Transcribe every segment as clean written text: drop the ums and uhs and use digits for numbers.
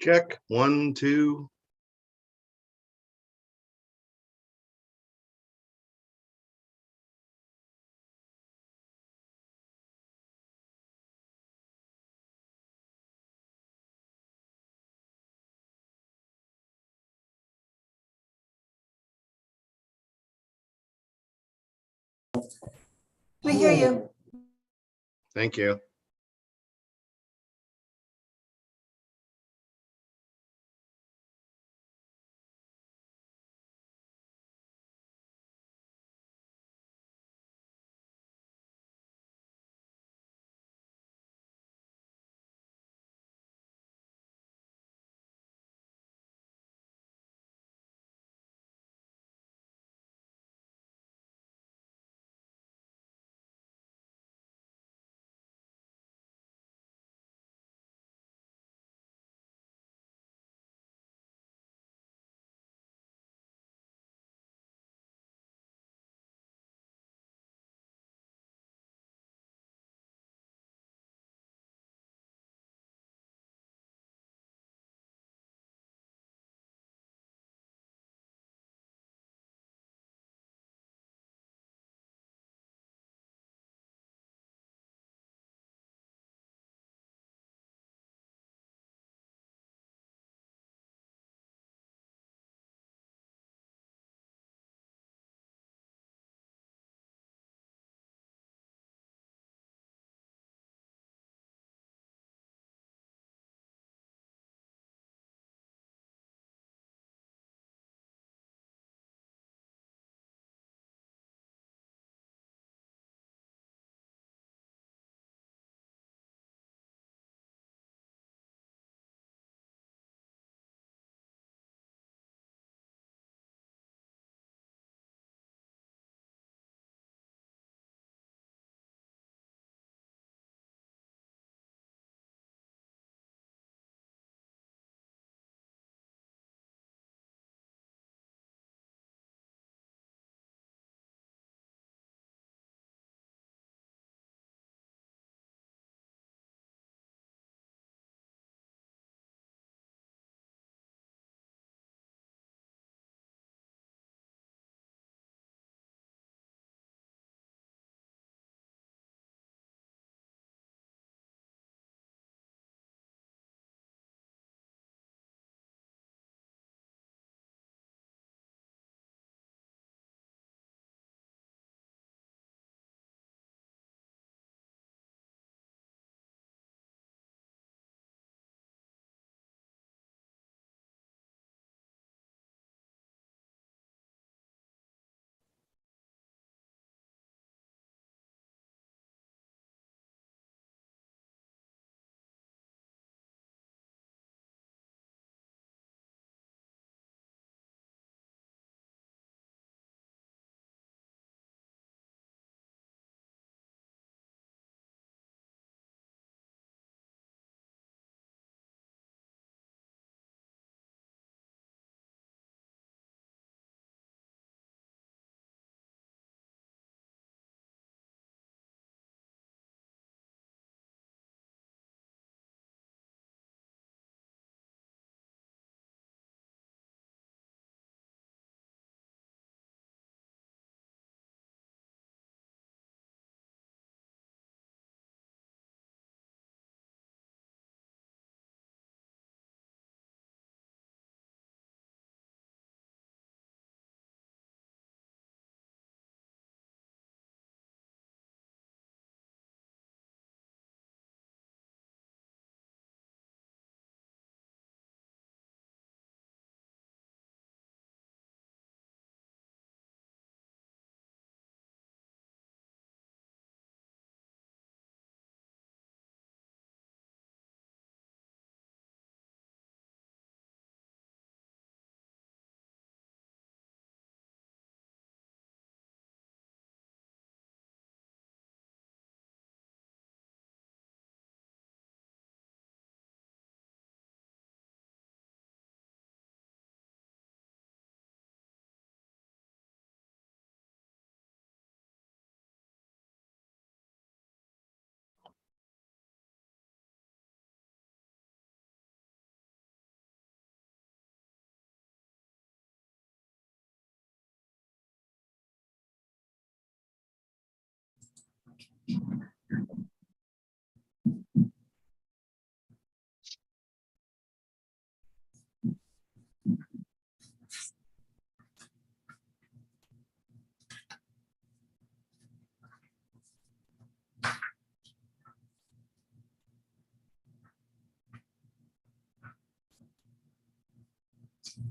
Check, 1, 2. We hear you. Thank you.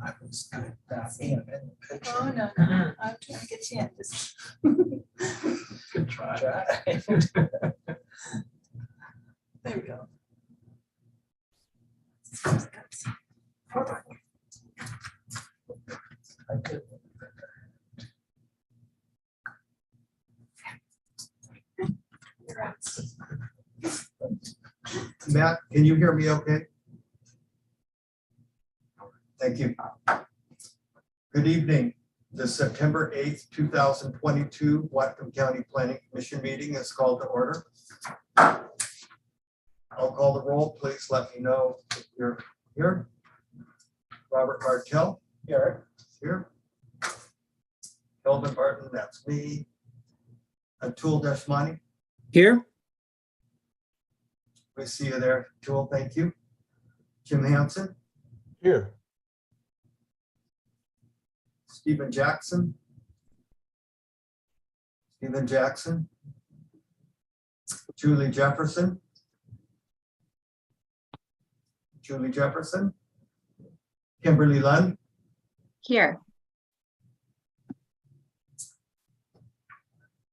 I was good at that in the picture. Oh, no, I'm trying to get you in. Just- Good try. There we go. I did. Matt, can you hear me okay? Thank you. Good evening. The September 8th, 2022 Whatcom County Planning Commission meeting is called to order. I'll call the roll. Please let me know if you're here. Robert Bartel. Here. Kelvin Barton, that's me. Atul Deshmani. Here, We see you there, Atul, thank you. Jim Hansen. Here. Stephen Jackson. Stephen Jackson. Julie Jefferson. Julie Jefferson. Kimberly Lund. Here,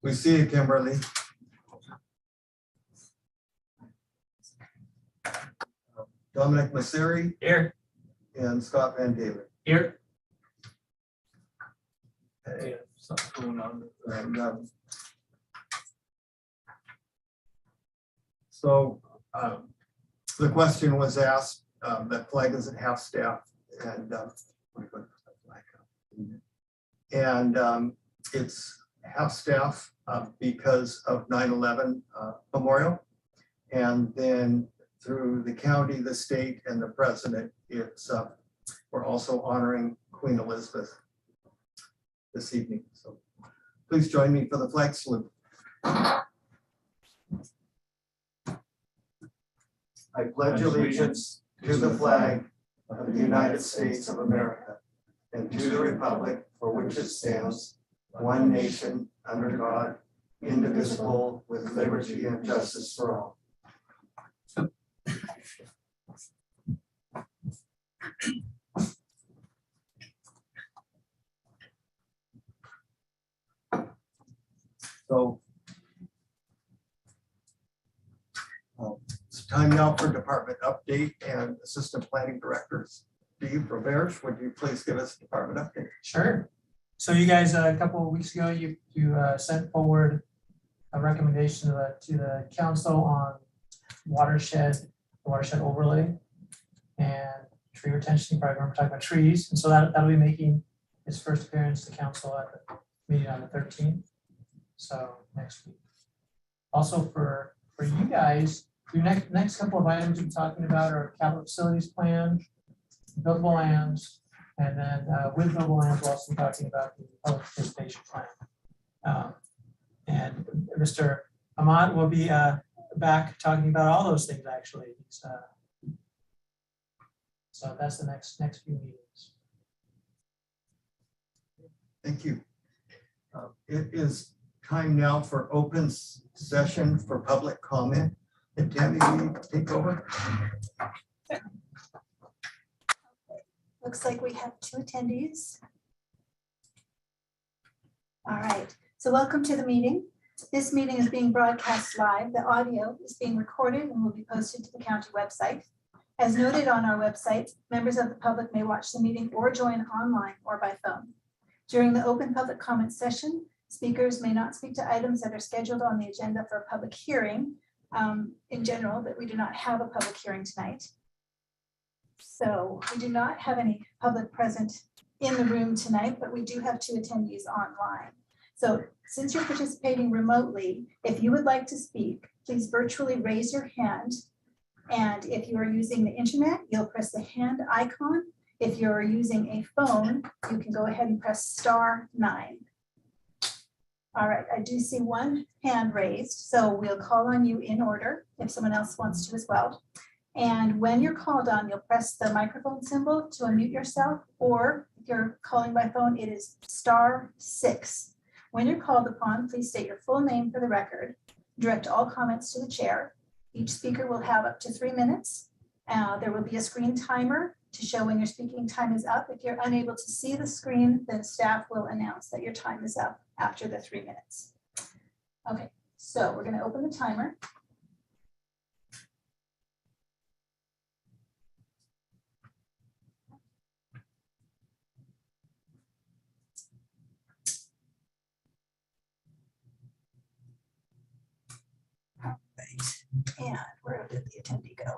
We see you, Kimberly. Dominic Masiri Here. and Scott Van David. Here. Hey, something going on. And, So the question was asked, that flag doesn't have staff and it's half staff because of 9/11 memorial. And then through the county, the state, and the president, it's we're also honoring Queen Elizabeth this evening. So please join me for the flag salute. I pledge allegiance to the flag of the United States of America and to the republic for which it stands, one nation, under God, indivisible, with liberty and justice for all. So it's time now for department update and assistant planning directors. Steve Roberge, would you please give us a department update? Sure. So you guys, a couple of weeks ago, you sent forward a recommendation to the council on watershed overlay and tree retention. You probably remember talking about trees. And so that'll be making its first appearance to council at the meeting on the 13th. So next week. Also for you guys, your next couple of items we're talking about are capital facilities plan, buildable lands, and then with buildable lands, we're also talking about the public participation plan. And Mr. Ahmad will be back talking about all those things actually. So that's the next few meetings. Thank you. It is time now for open session for public comment. And Tammy, will you take over? Looks like we have 2 attendees. All right, so welcome to the meeting. This meeting is being broadcast live. The audio is being recorded and will be posted to the county website. As noted on our website, members of the public may watch the meeting or join online or by phone. During the open public comment session, speakers may not speak to items that are scheduled on the agenda for a public hearing in general, but we do not have a public hearing tonight. So we do not have any public present in the room tonight, but we do have 2 attendees online. So since you're participating remotely, if you would like to speak, please virtually raise your hand. And if you are using the internet, you'll press the hand icon. If you're using a phone, you can go ahead and press *9. All right, I do see 1 hand raised, so we'll call on you in order if someone else wants to as well. And when you're called on, you'll press the microphone symbol to unmute yourself, or if you're calling by phone, it is *6. When you're called upon, please state your full name for the record. Direct all comments to the chair. Each speaker will have up to 3 minutes. There will be a screen timer to show when your speaking time is up. If you're unable to see the screen, then staff will announce that your time is up after the 3 minutes. Okay, so we're going to open the timer. All right, and where did the attendee go?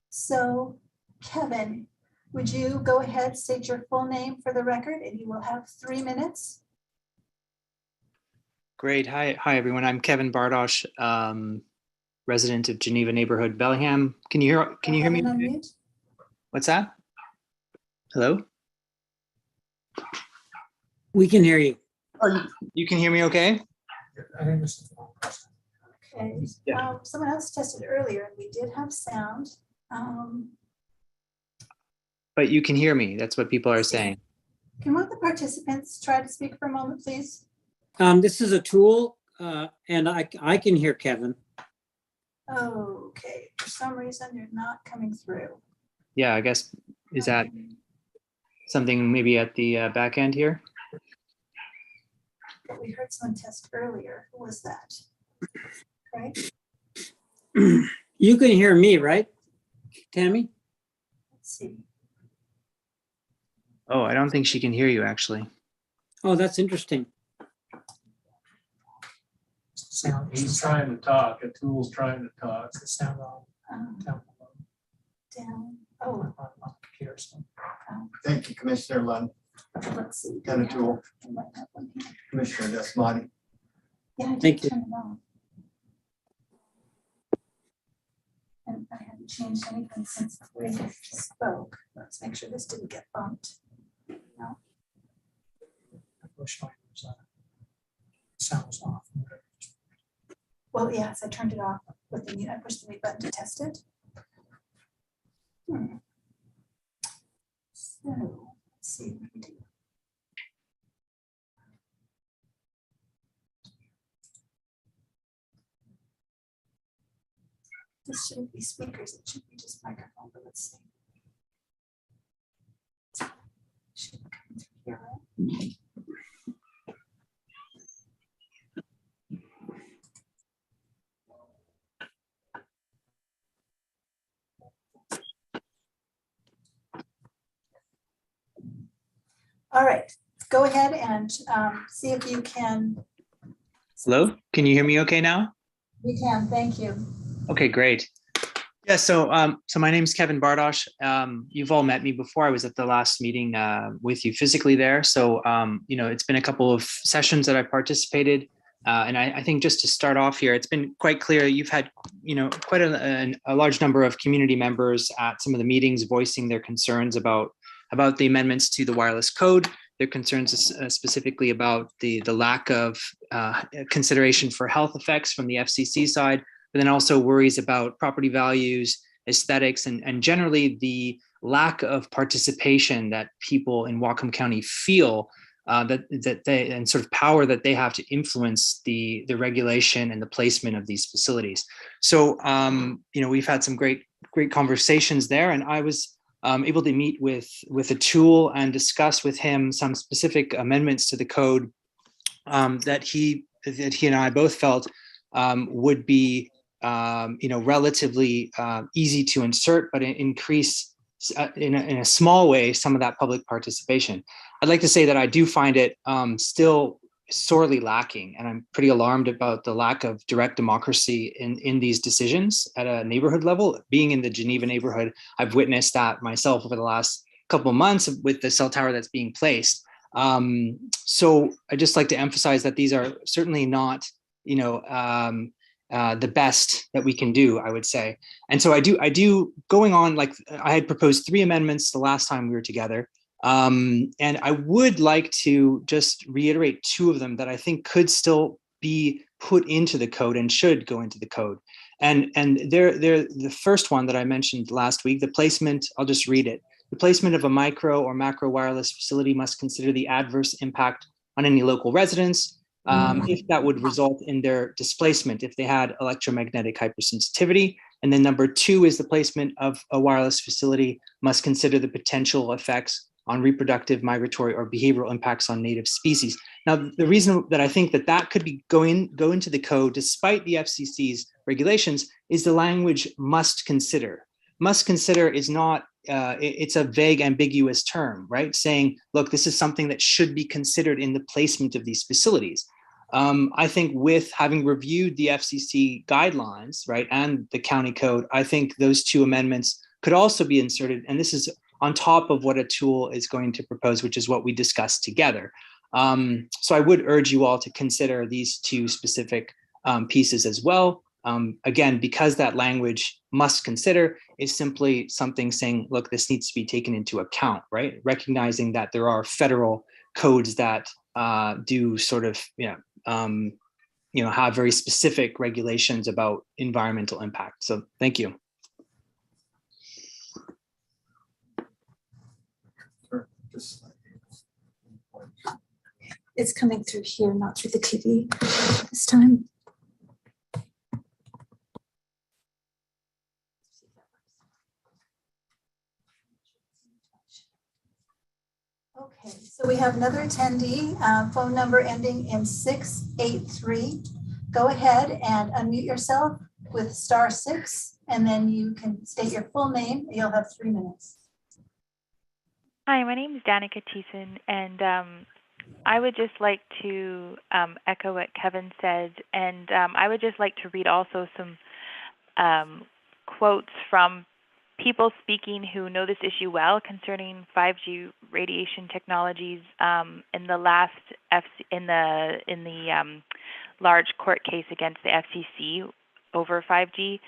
So Kevin, would you go ahead, state your full name for the record, and you will have 3 minutes. Great. Hi, everyone. I'm Kevin Bardosh, resident of Geneva neighborhood, Bellingham. Can you hear me? Go ahead and unmute. What's that? Hello? We can hear you. Oh, you can hear me okay? I think this is the wrong person. Okay, Yeah. someone else tested earlier and we did have sound. But you can hear me. That's what people are saying. Can one of the participants try to speak for a moment, please? This is a tool, and I can hear Kevin. Okay, for some reason you're not coming through. Yeah, I guess, is that something maybe at the back end here? But we heard someone test earlier. Who was that? Right? You can hear me, right, Tammy? Let's see. Oh, I don't think she can hear you, actually. Oh, that's interesting. Sound. He's trying to talk, a tool's trying to talk. It's the sound on Down. Oh, on the computer. So Thank you, Commissioner Lund, let's see. and a tool, We might have one here. Commissioner Desmani. Yeah, I did Thank you. turn it on. And I haven't changed anything since we spoke. Let's make sure this didn't get bumped. No, I pushed mine was, sound was off. well, yes, I turned it off with the mute. I pushed the mute button to test it. So, let's see what we do. This shouldn't be speakers, it should be just microphone, but let's see. Should be coming through here, right? All right, go ahead and see if you can. Hello? Can you hear me okay now? We can, thank you. Okay, great. Yeah, so my name's Kevin Bardosh. You've all met me before. I was at the last meeting with you physically there. So, it's been a couple of sessions that I participated. And I think just to start off here, it's been quite clear you've had, quite a large number of community members at some of the meetings voicing their concerns about the amendments to the wireless code, their concerns specifically about the lack of consideration for health effects from the FCC side, but then also worries about property values, aesthetics, and generally the lack of participation that people in Whatcom County feel that they, and sort of power that they have to influence the regulation and the placement of these facilities. So, we've had some great conversations there, and I was able to meet with a tool and discuss with him some specific amendments to the code that he and I both felt would be relatively easy to insert, but increase in a small way some of that public participation. I'd like to say that I do find it still sorely lacking, and I'm pretty alarmed about the lack of direct democracy in these decisions at a neighborhood level. Being in the Geneva neighborhood, I've witnessed that myself over the last couple of months with the cell tower that's being placed. So I just like to emphasize that these are certainly not, the best that we can do, I would say. And so I do going on, like I had proposed 3 amendments the last time we were together. And I would like to just reiterate 2 of them that I think could still be put into the code and should go into the code. And they're the first one that I mentioned last week, the placement, I'll just read it. The placement of a micro or macro wireless facility must consider the adverse impact on any local residents, if that would result in their displacement, if they had electromagnetic hypersensitivity, And then number 2 is the placement of a wireless facility must consider the potential effects on reproductive, migratory, or behavioral impacts on native species. Now, the reason that I think that that could be go into the code, despite the FCC's regulations, is the language must consider. Must consider is not, it's a vague, ambiguous term, right? Saying, look, this is something that should be considered in the placement of these facilities. I think with having reviewed the FCC guidelines, right, and the county code, I think those 2 amendments could also be inserted. And this is on top of what a tool is going to propose, which is what we discussed together. So I would urge you all to consider these 2 specific pieces as well. Again, because that language must consider is simply something saying, look, this needs to be taken into account, right? Recognizing that there are federal codes that do sort of, have very specific regulations about environmental impact. So thank you. It's coming through here, not through the TV this time. Okay, so we have another attendee, phone number ending in 683. Go ahead and unmute yourself with *6, and then you can state your full name. You'll have 3 minutes. Hi, my name is Danica Thiessen, and I would just like to echo what Kevin said, and I would just like to read also some quotes from people speaking who know this issue well concerning 5G radiation technologies in the last large court case against the FCC over 5G.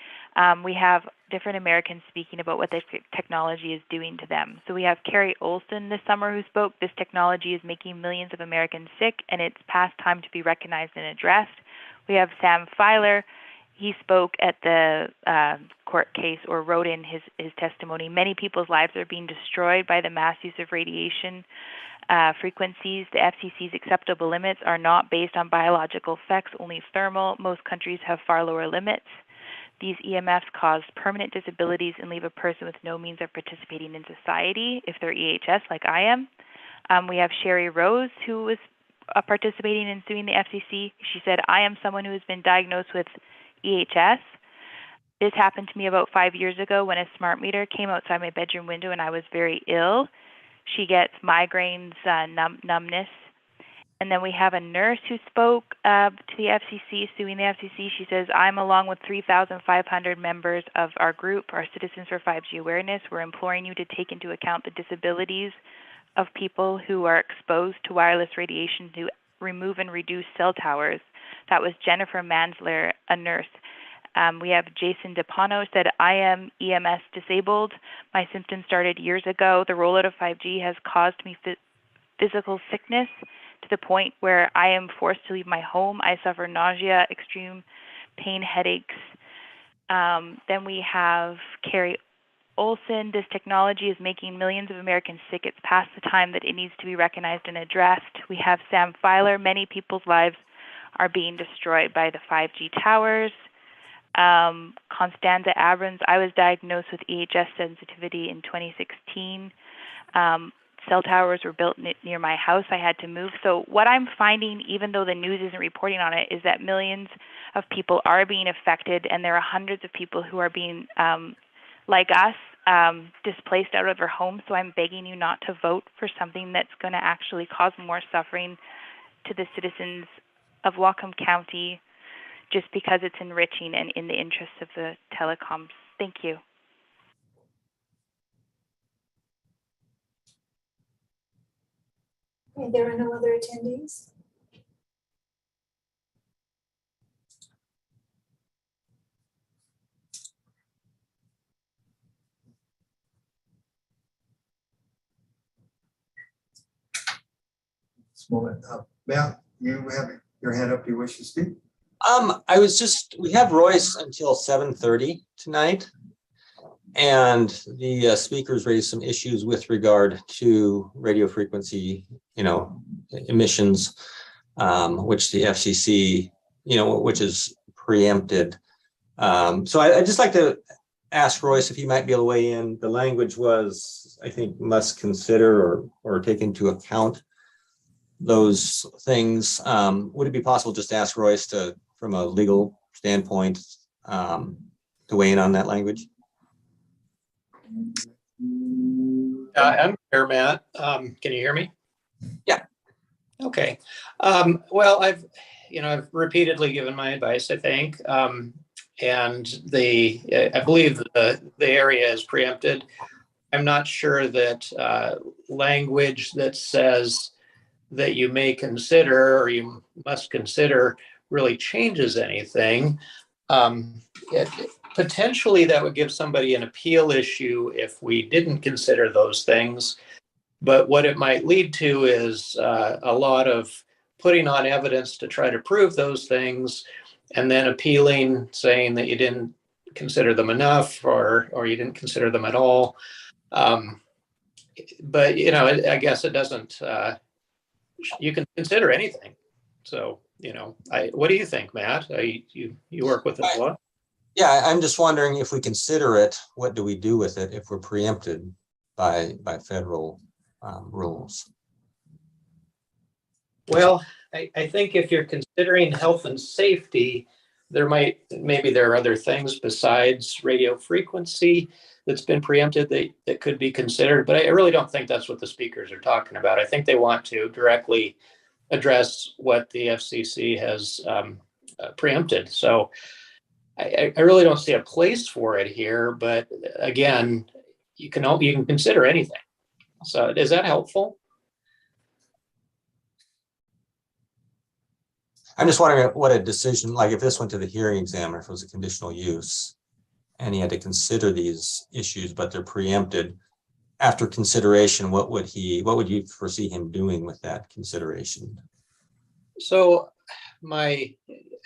We have different Americans speaking about what this technology is doing to them. So we have Carrie Olson this summer who spoke, "This technology is making millions of Americans sick, and it's past time to be recognized and addressed." We have Sam Filer. He spoke at the court case, or wrote in his testimony, "Many people's lives are being destroyed by the mass use of radiation frequencies. The FCC's acceptable limits are not based on biological effects, only thermal. Most countries have far lower limits. These EMFs cause permanent disabilities and leave a person with no means of participating in society if they're EHS, like I am." We have Sherry Rose, who was participating in suing the FCC. She said, "I am someone who has been diagnosed with EHS. This happened to me about 5 years ago when a smart meter came outside my bedroom window and I was very ill." She gets migraines, numbness. And then we have a nurse who spoke to the FCC, suing the FCC. She says, "I'm along with 3,500 members of our group, our Citizens for 5G Awareness. We're imploring you to take into account the disabilities of people who are exposed to wireless radiation to remove and reduce cell towers." That was Jennifer Mansler, a nurse. We have Jason DePano said, "I am EMS disabled. My symptoms started years ago. The rollout of 5G has caused me physical sickness to the point where I am forced to leave my home. I suffer nausea, extreme pain, headaches." Then we have Carrie Olson. "This technology is making millions of Americans sick. It's past the time that it needs to be recognized and addressed." We have Sam Filer. "Many people's lives are being destroyed by the 5G towers." Constanza Abrams, "I was diagnosed with EHS sensitivity in 2016. Cell towers were built near my house. I had to move." So what I'm finding, even though the news isn't reporting on it, is that millions of people are being affected, and there are hundreds of people who are being, like us, displaced out of their homes. So I'm begging you not to vote for something that's going to actually cause more suffering to the citizens of Whatcom County, just because it's enriching and in the interests of the telecoms. Thank you. Okay, there are no other attendees. This moment, Matt, you have your hand up. Do you wish to speak? We have Royce until 7:30 tonight. And the speakers raised some issues with regard to radio frequency, emissions, which the FCC, which is preempted So I'd just like to ask Royce if he might be able to weigh in. The language was, I think, must consider or take into account those things. Would it be possible just to ask Royce to, from a legal standpoint, to weigh in on that language? I'm here, Matt. Can you hear me? Yeah. Okay. Well, I've repeatedly given my advice, I think. And I believe the area is preempted. I'm not sure that language that says that you may consider or you must consider really changes anything. Potentially that would give somebody an appeal issue if we didn't consider those things. But what it might lead to is a lot of putting on evidence to try to prove those things, and then appealing, saying that you didn't consider them enough or you didn't consider them at all. But I guess it doesn't. You can consider anything. So what do you think, Matt? You work with this a lot. Yeah, I'm just wondering, if we consider it, what do we do with it if we're preempted by federal rules? Well, I think if you're considering health and safety, maybe there are other things besides radio frequency that's been preempted that could be considered, but I really don't think that's what the speakers are talking about. I think they want to directly address what the FCC has preempted. So I really don't see a place for it here, but again, you can consider anything. So is that helpful? I'm just wondering what a decision, like if this went to the hearing examiner, if it was a conditional use and he had to consider these issues, but they're preempted. After consideration, what would you foresee him doing with that consideration? So I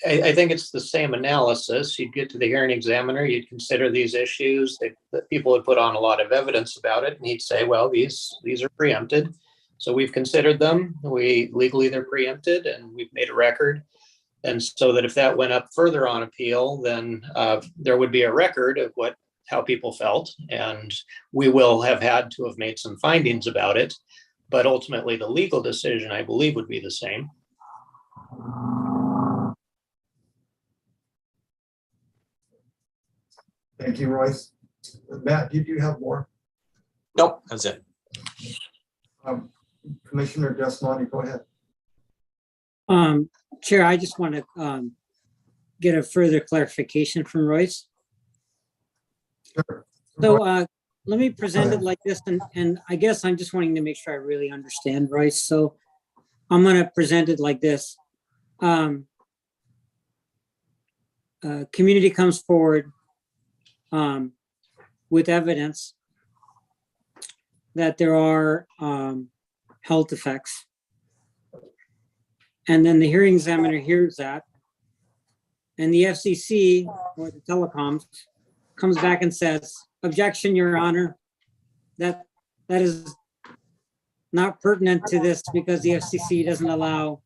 think it's the same analysis. You'd get to the hearing examiner, you'd consider these issues that people would put on a lot of evidence about it, and he'd say, well, these are preempted. So we've considered them. Legally they're preempted, and we've made a record. And so that if that went up further on appeal, then there would be a record of how people felt, and we will have had to have made some findings about it. But ultimately, the legal decision, I believe, would be the same. Thank you, Royce. Matt, did you have more? Nope, that's it. Commissioner Desmond, go ahead. Chair, I just want to get a further clarification from Royce. Sure. So let me present it like this, and I guess I'm just wanting to make sure I really understand, Royce. So I'm going to present it like this. Community comes forward with evidence that there are health effects. And then the hearing examiner hears that. And the FCC, or the telecoms, comes back and says, objection, Your Honor, that is not pertinent to this because the FCC doesn't allow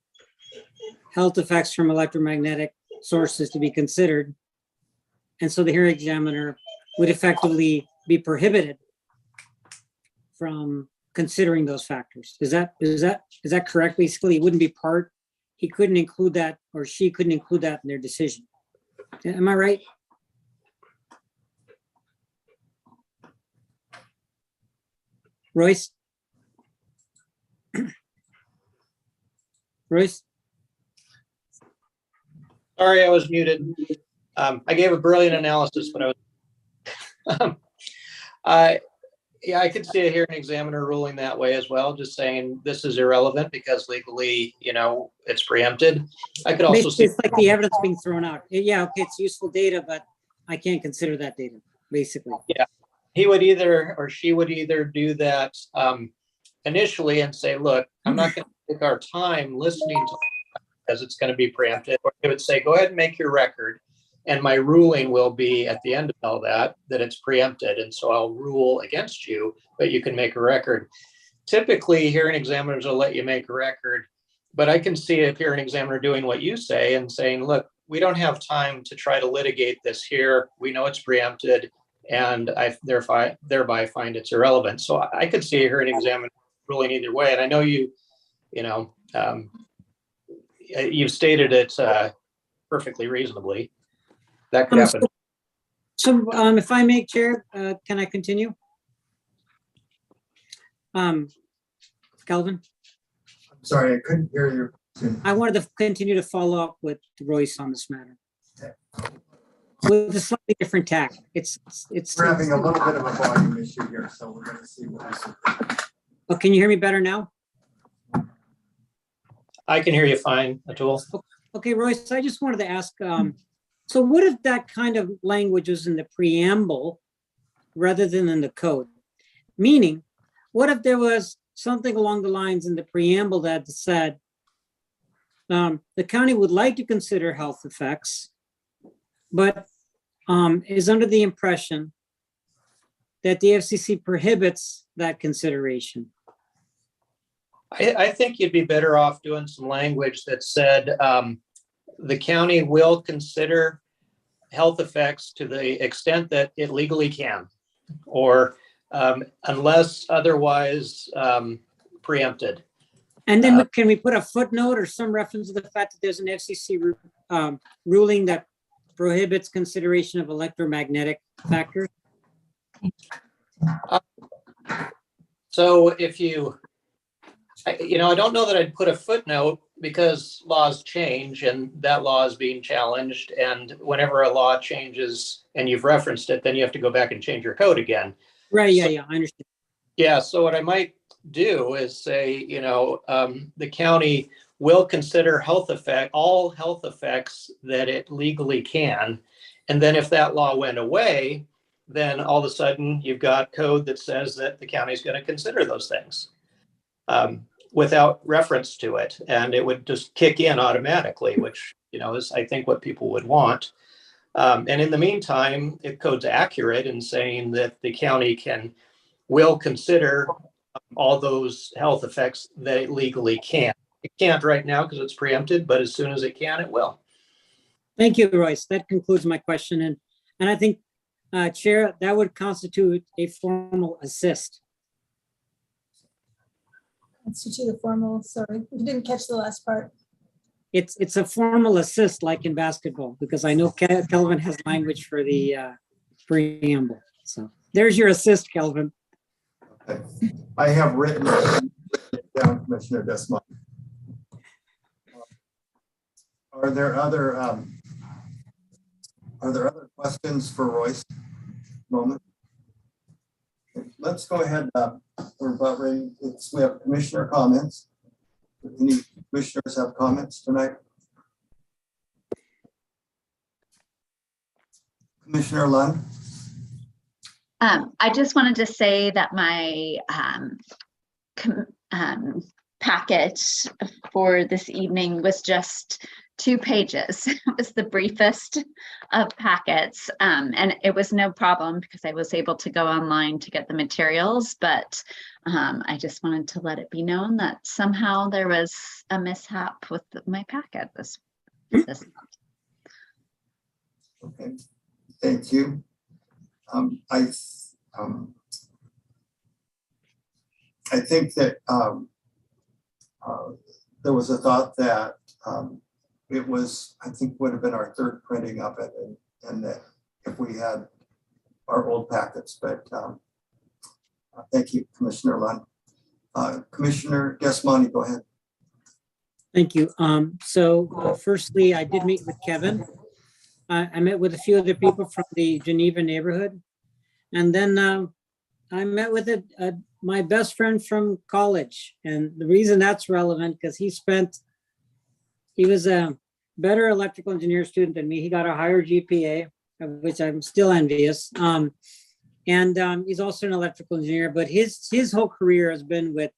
health effects from electromagnetic sources to be considered. And so the hearing examiner would effectively be prohibited from considering those factors. Is that correct? Basically, it wouldn't be he couldn't include that, or she couldn't include that in their decision. Am I right? Royce? Royce? Sorry, I was muted. I gave a brilliant analysis when I was. Yeah, I could see a hearing examiner ruling that way as well, just saying this is irrelevant because legally, it's preempted. I could also see it's like the evidence being thrown out. Yeah, okay, it's useful data, but I can't consider that data, basically. Yeah, he would either, or she would either do that initially and say, look, I'm not going to take our time listening to it because it's going to be preempted. Or they would say, go ahead and make your record. And my ruling will be at the end of all that it's preempted. And so I'll rule against you, but you can make a record. Typically, hearing examiners will let you make a record But I can see a hearing examiner doing what you say and saying, look, we don't have time to try to litigate this here. We know it's preempted, and I thereby find it's irrelevant. So I could see a hearing examiner ruling either way. And I know you've stated it perfectly reasonably. That could happen. So if I may, Chair, can I continue? Calvin, Sorry, I couldn't hear your question. I wanted to continue to follow up with Royce on this matter. With a slightly different tack. We're having a little bit of a volume issue here, so we're going to see what this is. Oh, can you hear me better now? I can hear you fine, Atul. Okay, Royce, I just wanted to ask, so what if that kind of language was in the preamble rather than in the code? Meaning, what if there was something along the lines in the preamble that said, the county would like to consider health effects, but is under the impression that the FCC prohibits that consideration? I think you'd be better off doing some language that said the county will consider health effects to the extent that it legally can, or unless otherwise preempted. And then can we put a footnote or some reference to the fact that there's an FCC ruling that prohibits consideration of electromagnetic factors? So if I don't know that I'd put a footnote, because laws change and that law is being challenged. And whenever a law changes and you've referenced it, then you have to go back and change your code again. Right, yeah, I understand. Yeah, so what I might do is say, the county will consider all health effects that it legally can. And then if that law went away, then all of a sudden you've got code that says that the county is going to consider those things without reference to it. And it would just kick in automatically, which, is I think what people would want. And in the meantime, if code's accurate in saying that the county will consider all those health effects that it legally can. It can't right now because it's preempted, but as soon as it can, it will. Thank you, Royce. That concludes my question. And I think, Chair, that would constitute a formal assist. Constitute a formal, sorry, we didn't catch the last part. It's a formal assist like in basketball, because I know Kelvin has language for the preamble. So there's your assist, Kelvin. Okay. I have written it down, Commissioner Desmond. Are there other questions for Royce? Moment. Okay, let's go ahead. We're about ready. We have commissioner comments. Any commissioners have comments tonight? Commissioner Lund? I just wanted to say that my packet for this evening was just 2 pages. It was the briefest of packets, and it was no problem because I was able to go online to get the materials, but I just wanted to let it be known that somehow there was a mishap with my packet this month. Okay, thank you. I think that there was a thought that it was, I think, would have been our 3rd printing of it, and that if we had our old packets, but thank you, Commissioner Lund. Commissioner Desmond, go ahead. Thank you. So firstly, I did meet with Kevin. I met with a few other people from the Geneva neighborhood. And then I met with my best friend from college. And the reason that's relevant, because he was a better electrical engineer student than me. He got a higher GPA, of which I'm still envious. And he's also an electrical engineer, but his whole career has been with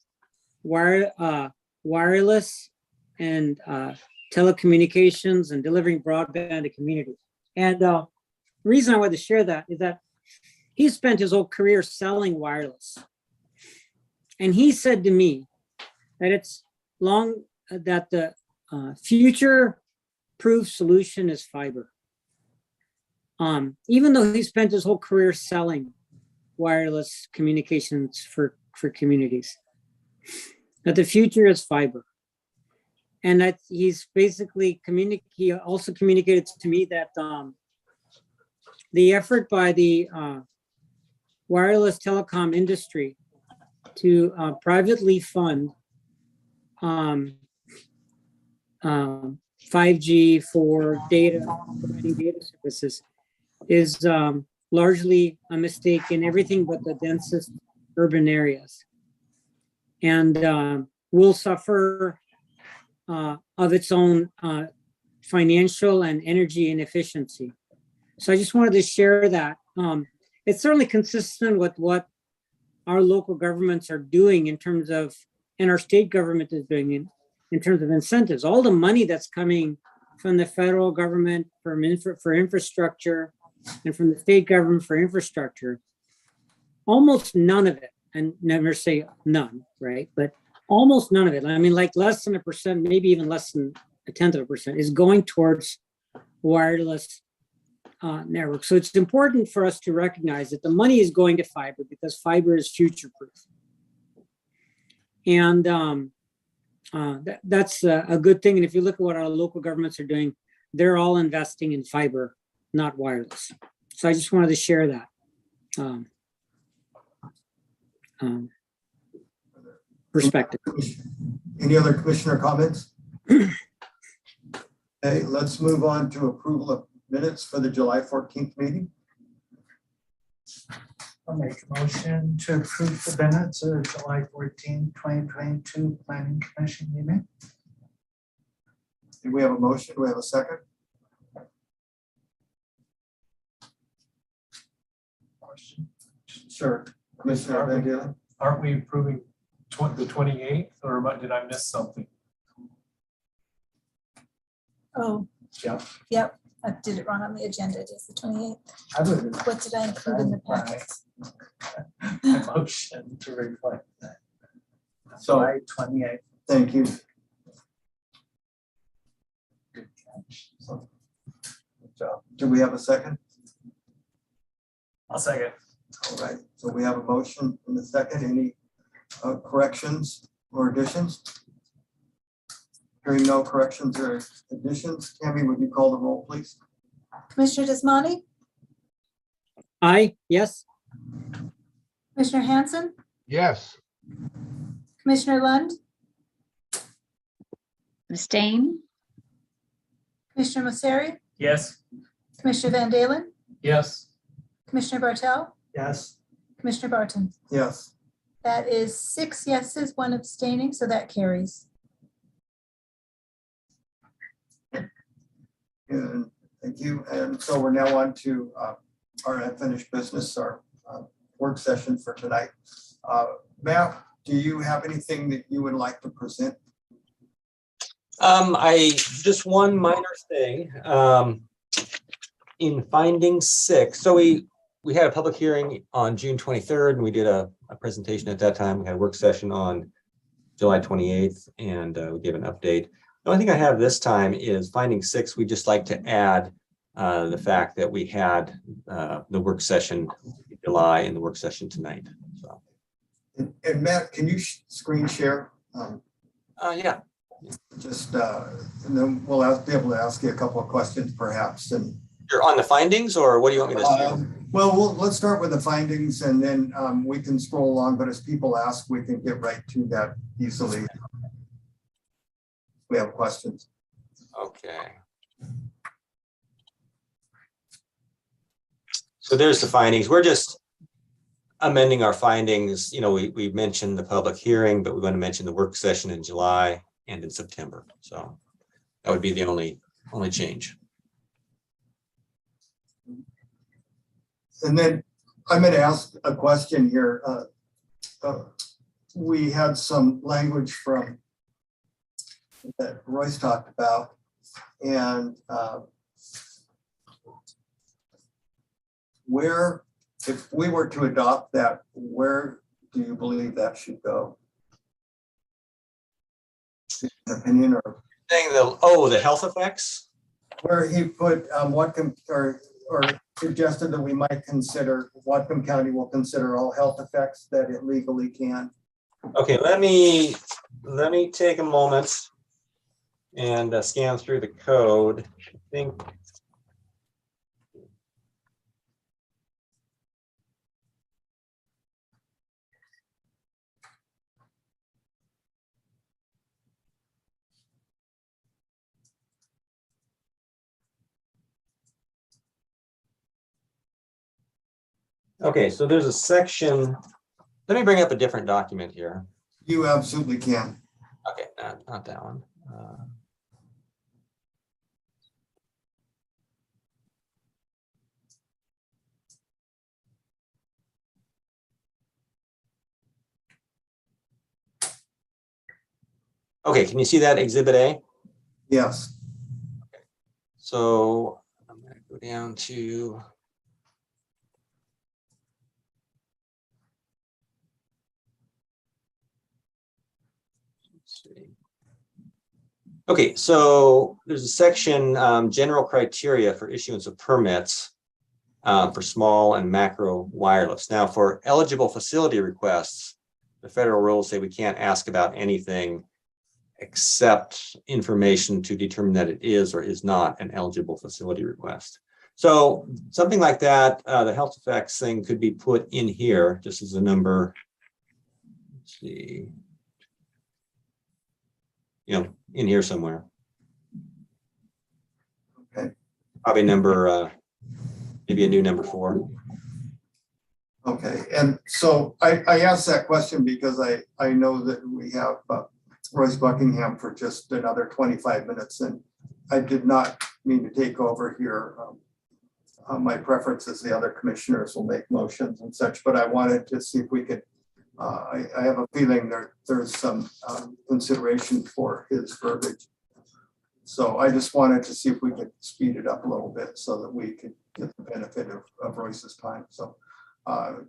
wireless and telecommunications and delivering broadband to communities. And the reason I wanted to share that is that he spent his whole career selling wireless. And he said to me that it's long that the future-proof solution is fiber. Even though he spent his whole career selling wireless communications for communities, that the future is fiber. And that he's basically he also communicated to me that the effort by the wireless telecom industry to privately fund 5G for providing data services is largely a mistake in everything but the densest urban areas, and will suffer of its own financial and energy inefficiency. So I just wanted to share that. It's certainly consistent with what our local governments are doing in terms of, and our state government is doing in terms of incentives. All the money that's coming from the federal government for infrastructure and from the state government for infrastructure, almost none of it, and never say none, right? But almost none of it. I mean, like less than 1%, maybe even less than 0.1% is going towards wireless network. So it's important for us to recognize that the money is going to fiber because fiber is future-proof. And that's a good thing. And if you look at what our local governments are doing, they're all investing in fiber, not wireless. So I just wanted to share that. Perspective. Any other commissioner comments? Okay, let's move on to approval of minutes for the July 14th meeting. I'll make a motion to approve the minutes of July 14, 2022 Planning Commission meeting. Do we have a motion? Do we have a second? Question. Sure. Commissioner Van Dalen. Aren't we approving the 28th, or did I miss something? Oh, Yeah. yep, I did it wrong on the agenda. It is the 28th. I would. What did I include in the packet? Motion to reflect that. So, July 28th. thank you. Good catch. Good job. Do we have a second? I'll second. All right, so we have a motion and a second. Any corrections or additions? Hearing no corrections or additions, Tammy, would you call the roll, please? Commissioner Desmani, Aye, yes. Commissioner Hanson, Yes. Commissioner Lund, Abstain? Commissioner Mosseri, Yes. Commissioner Van Dalen, Yes. Commissioner Bartel, Yes. Commissioner Barton. Yes. That is 6 yeses, 1 abstaining, so that carries. And thank you. And so we're now on to our unfinished business, our work session for tonight. Matt, do you have anything that you would like to present? I just one minor thing. In finding 6, so we had a public hearing on June 23rd, and we did a presentation at that time. We had a work session on July 28th, and we gave an update. The only thing I have this time is finding 6. We'd just like to add the fact that we had the work session in July and the work session tonight. So, And Matt, can you screen share? yeah. Just, and then we'll be able to ask you a couple of questions perhaps. And You're on the findings, or what do you want me to do? well, let's start with the findings and then we can scroll along, but as people ask, we can get right to that easily. We have questions. Okay. So there's the findings. We're just amending our findings. You know, we mentioned the public hearing, but we're going to mention the work session in July and in September. So that would be the only change. And then I'm going to ask a question here. We had some language from that Royce talked about, and where, if we were to adopt that, where do you believe that should go? opinion or Saying the health effects? where he put or suggested that we might consider, Whatcom County will consider all health effects that it legally can. Okay, let me take a moment and scan through the code. I think. Okay, so there's a section. Let me bring up a different document here. You absolutely can. Okay, not that one. Okay, can you see that Exhibit A? Yes. So I'm going to go down to. Let's see. Okay, so there's a section, general criteria for issuance of permits for small and macro wireless. Now, for eligible facility requests, the federal rules say we can't ask about anything except information to determine that it is or is not an eligible facility request. So something like that, the health effects thing could be put in here just as a number. Let's see. In here somewhere. Okay. Probably number, maybe a new number 4. Okay, and so I asked that question because I know that we have Royce Buckingham for just another 25 minutes, and I did not mean to take over here. My preference is the other commissioners will make motions and such, but I wanted to see if we could, I have a feeling there's some consideration for his verbiage. So I just wanted to see if we could speed it up a little bit so that we could get the benefit of Royce's time. So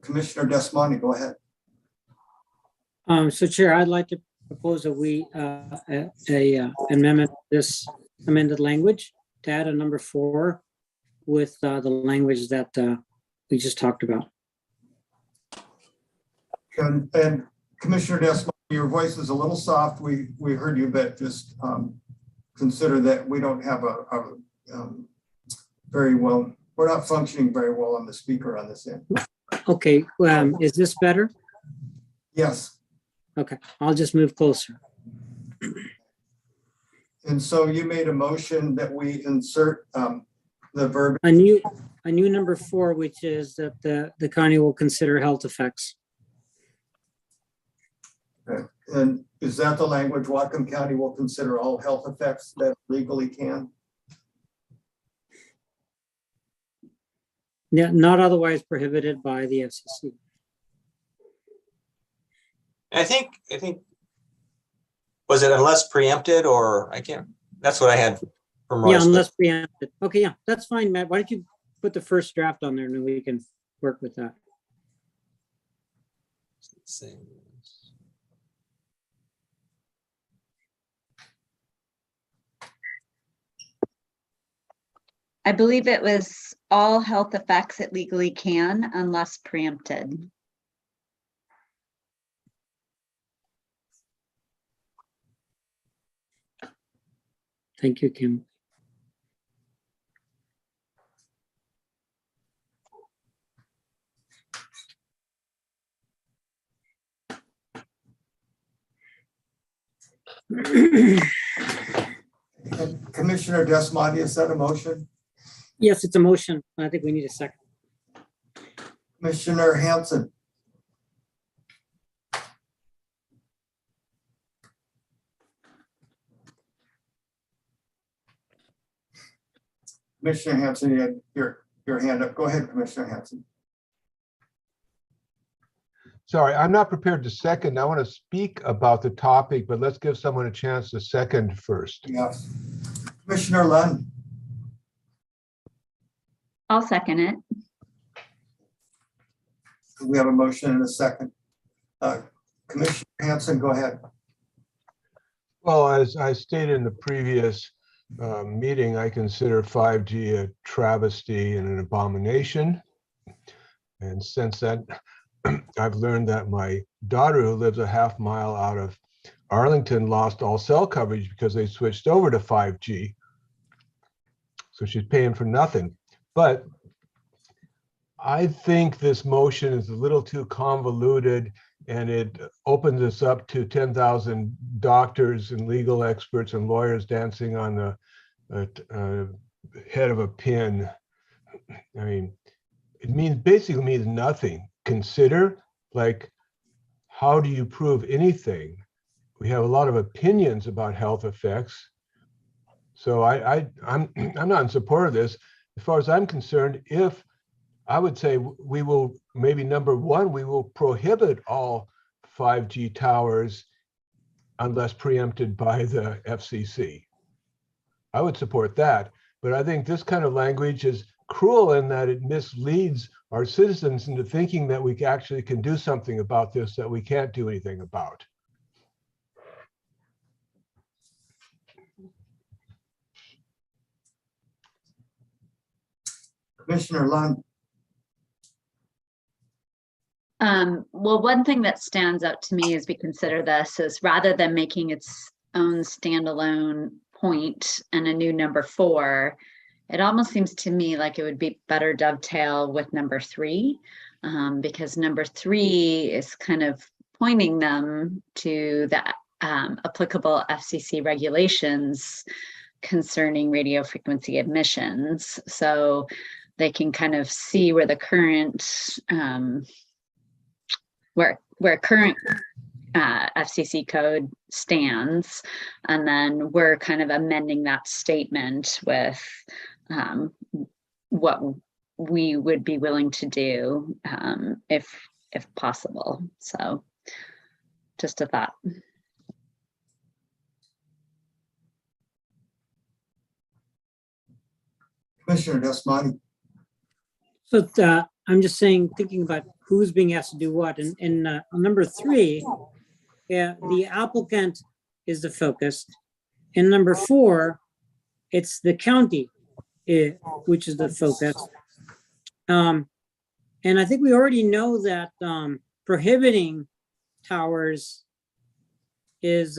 Commissioner Desmonte, go ahead. So Chair, I'd like to propose that we amendment this amended language to add a number 4 with the language that we just talked about. And Commissioner Desmonte, your voice is a little soft. We heard you, but just consider that we don't have very well, we're not functioning very well on the speaker on this end. Okay, is this better? Yes. Okay, I'll just move closer. And so you made a motion that we insert the verb. A new number 4, which is that the county will consider health effects. Okay. And is that the language Whatcom County will consider all health effects that legally can? Yeah, not otherwise prohibited by the FCC. I think, was it unless preempted, or I can't, that's what I had from Royce. Yeah, unless preempted. Okay, yeah, that's fine, Matt. Why don't you put the first draft on there and then we can work with that. Let's see. I believe it was all health effects it legally can unless preempted. Thank you, Kim. Commissioner Desmonte, is that a motion? Yes, it's a motion. I think we need a second. Commissioner Hanson. Commissioner Hanson, you had your hand up. Go ahead, Commissioner Hanson. Sorry, I'm not prepared to second. I want to speak about the topic, but let's give someone a chance to second first. Yes. Commissioner Lund. I'll second it. We have a motion and a second. Commissioner Hanson, go ahead. Well, as I stated in the previous meeting, I consider 5G a travesty and an abomination. And since then, I've learned that my daughter, who lives a half mile out of Arlington, lost all cell coverage because they switched over to 5G. So she's paying for nothing. But I think this motion is a little too convoluted, and it opens us up to 10,000 doctors and legal experts and lawyers dancing on the head of a pin. I mean, it basically means nothing. Consider, like, how do you prove anything? We have a lot of opinions about health effects. So I'm not in support of this. As far as I'm concerned, if I would say we will, maybe number one, we will prohibit all 5G towers unless preempted by the FCC. I would support that, but I think this kind of language is cruel in that it misleads our citizens into thinking that we actually can do something about this that we can't do anything about. Commissioner Lund. Well, one thing that stands out to me as we consider this is rather than making its own standalone point and a new number 4, it almost seems to me like it would be better dovetail with number 3, because number 3 is kind of pointing them to the applicable FCC regulations concerning radio frequency emissions. So they can kind of see where the current where current FCC code stands, and then we're kind of amending that statement with what we would be willing to do if possible. So just a thought. Commissioner Desmani. So I'm just saying, thinking about who's being asked to do what. And on number 3, the applicant is the focus. In number 4, it's the county, which is the focus. And I think we already know that prohibiting towers is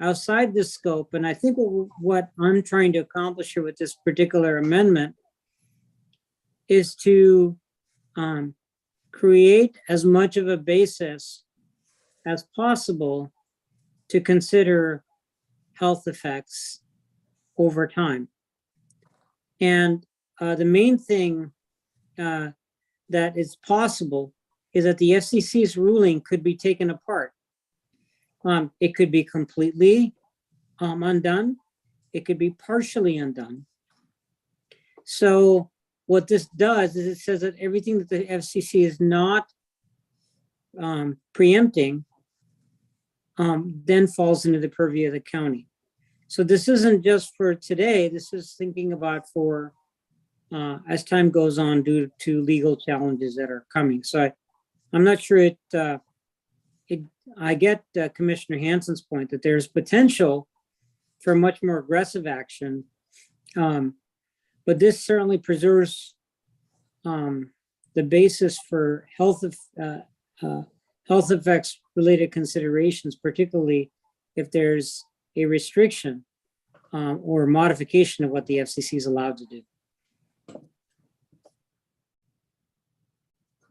outside the scope. And I think what I'm trying to accomplish here with this particular amendment is to create as much of a basis as possible to consider health effects over time. And the main thing that is possible is that the FCC's ruling could be taken apart. It could be completely undone. It could be partially undone. So what this does is it says that everything that the FCC is not preempting then falls into the purview of the county. So this isn't just for today, this is thinking about for as time goes on due to legal challenges that are coming. So I'm not sure I get Commissioner Hansen's point that there's potential for much more aggressive action. But this certainly preserves the basis for health effects related considerations, particularly if there's a restriction or modification of what the FCC is allowed to do.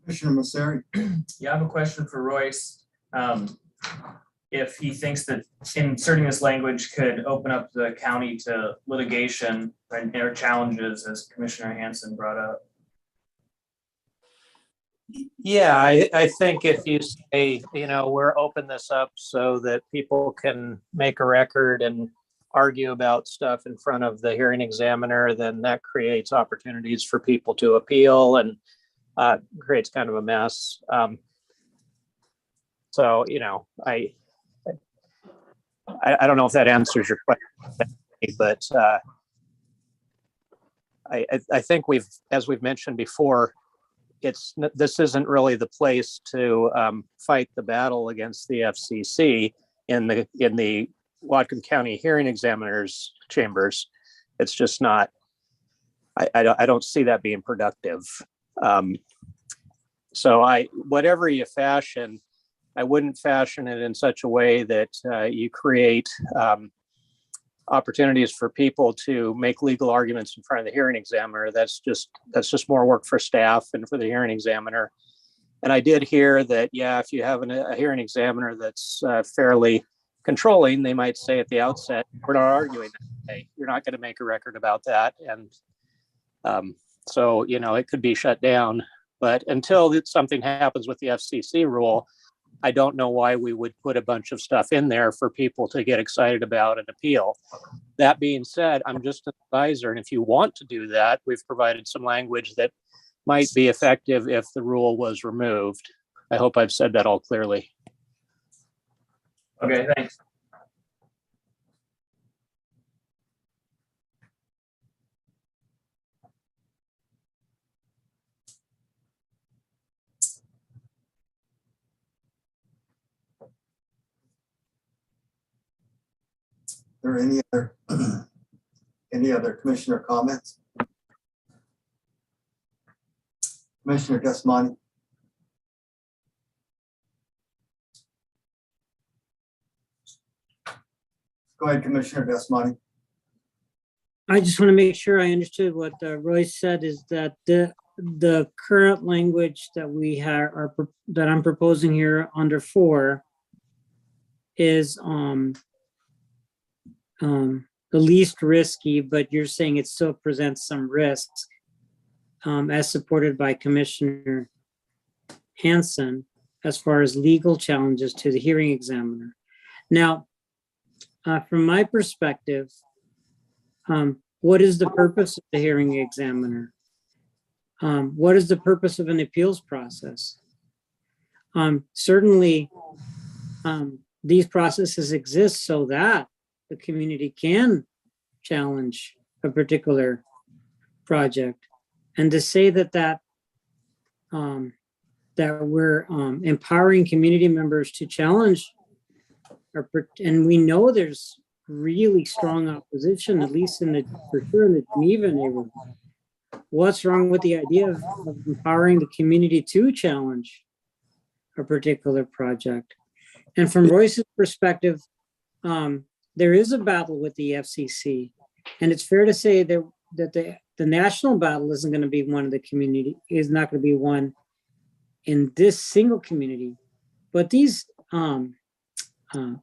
Commissioner Masseri. Yeah, I have a question for Royce. If he thinks that inserting this language could open up the county to litigation and their challenges, as Commissioner Hansen brought up. Yeah, I think if you say, we're open this up so that people can make a record and argue about stuff in front of the hearing examiner, then that creates opportunities for people to appeal and creates kind of a mess. So, I don't know if that answers your question, but I think as we've mentioned before, this isn't really the place to fight the battle against the FCC in the Whatcom County hearing examiners chambers. It's just not, I don't see that being productive. So whatever you fashion, I wouldn't fashion it in such a way that you create opportunities for people to make legal arguments in front of the hearing examiner. That's just more work for staff and for the hearing examiner. And I did hear that, yeah, if you have a hearing examiner that's fairly controlling, they might say at the outset, we're not arguing that today. You're not going to make a record about that. And so, it could be shut down. But until something happens with the FCC rule, I don't know why we would put a bunch of stuff in there for people to get excited about and appeal. That being said, I'm just an advisor. And if you want to do that, we've provided some language that might be effective if the rule was removed. I hope I've said that all clearly. Okay, thanks. Are there any other commissioner comments? Commissioner Desmani. Go ahead, Commissioner Desmani. I just want to make sure I understood what Royce said, is that the current language that we have that I'm proposing here under 4 is the least risky, but you're saying it still presents some risks, as supported by Commissioner Hanson, as far as legal challenges to the hearing examiner. Now, from my perspective, what is the purpose of the hearing examiner? What is the purpose of an appeals process? Certainly, these processes exist so that the community can challenge a particular project. And to say that we're empowering community members to challenge, and we know there's really strong opposition, at least for sure in the Geneva neighborhood. What's wrong with the idea of empowering the community to challenge a particular project? And from Royce's perspective, there is a battle with the FCC, and it's fair to say that the national battle isn't going to be one of the community, is not going to be one in this single community, but these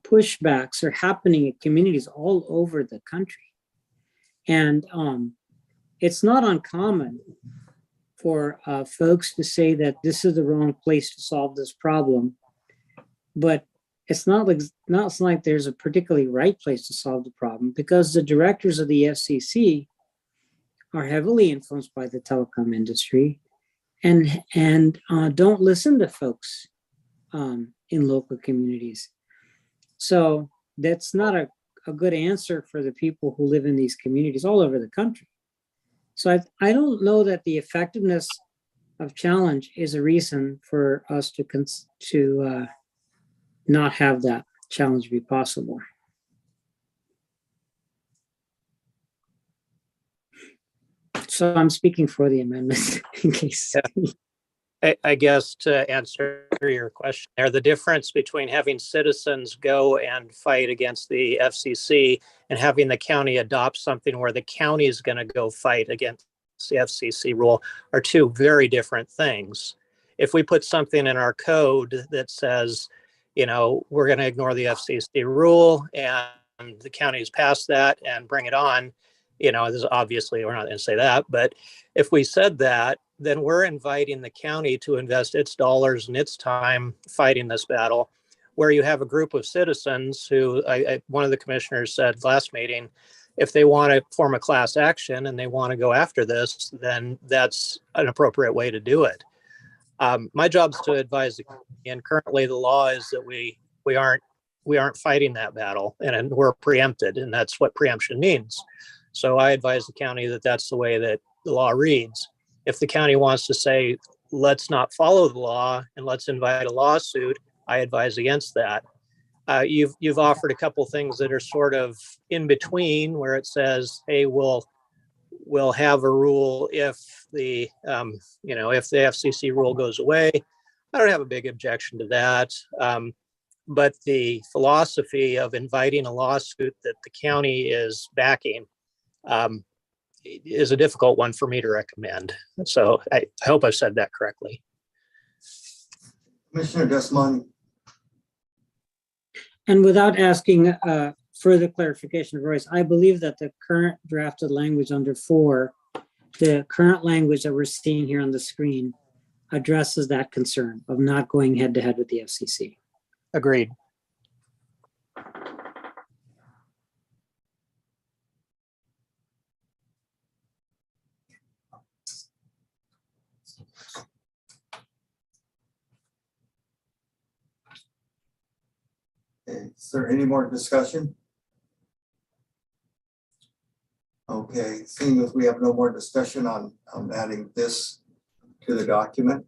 pushbacks are happening in communities all over the country. And it's not uncommon for folks to say that this is the wrong place to solve this problem, but it's not like there's a particularly right place to solve the problem, because the directors of the FCC are heavily influenced by the telecom industry and don't listen to folks in local communities. So that's not a good answer for the people who live in these communities all over the country. So I don't know that the effectiveness of challenge is a reason for us to not have that challenge be possible. So I'm speaking for the amendment in case. I guess to answer your question there, the difference between having citizens go and fight against the FCC and having the county adopt something where the county is going to go fight against the FCC rule are two very different things. If we put something in our code that says, we're going to ignore the FCC rule and the county's passed that and bring it on, this is obviously, we're not going to say that, but if we said that, then we're inviting the county to invest its dollars and its time fighting this battle, where you have a group of citizens who, one of the commissioners said last meeting, if they want to form a class action and they want to go after this, then that's an appropriate way to do it. My job is to advise the county, and currently the law is that we aren't fighting that battle, and we're preempted, and that's what preemption means. So I advise the county that that's the way that the law reads. If the county wants to say, let's not follow the law and let's invite a lawsuit, I advise against that. You've offered a couple things that are sort of in between, where it says, hey, we'll have a rule if the if the FCC rule goes away. I don't have a big objection to that. But the philosophy of inviting a lawsuit that the county is backing is a difficult one for me to recommend. So I hope I've said that correctly. Commissioner Desmond. And without asking further clarification of Royce, I believe that the current drafted language under 4, the current language that we're seeing here on the screen addresses that concern of not going head to head with the FCC. Agreed. Is there any more discussion? Okay, seeing as we have no more discussion on adding this to the document,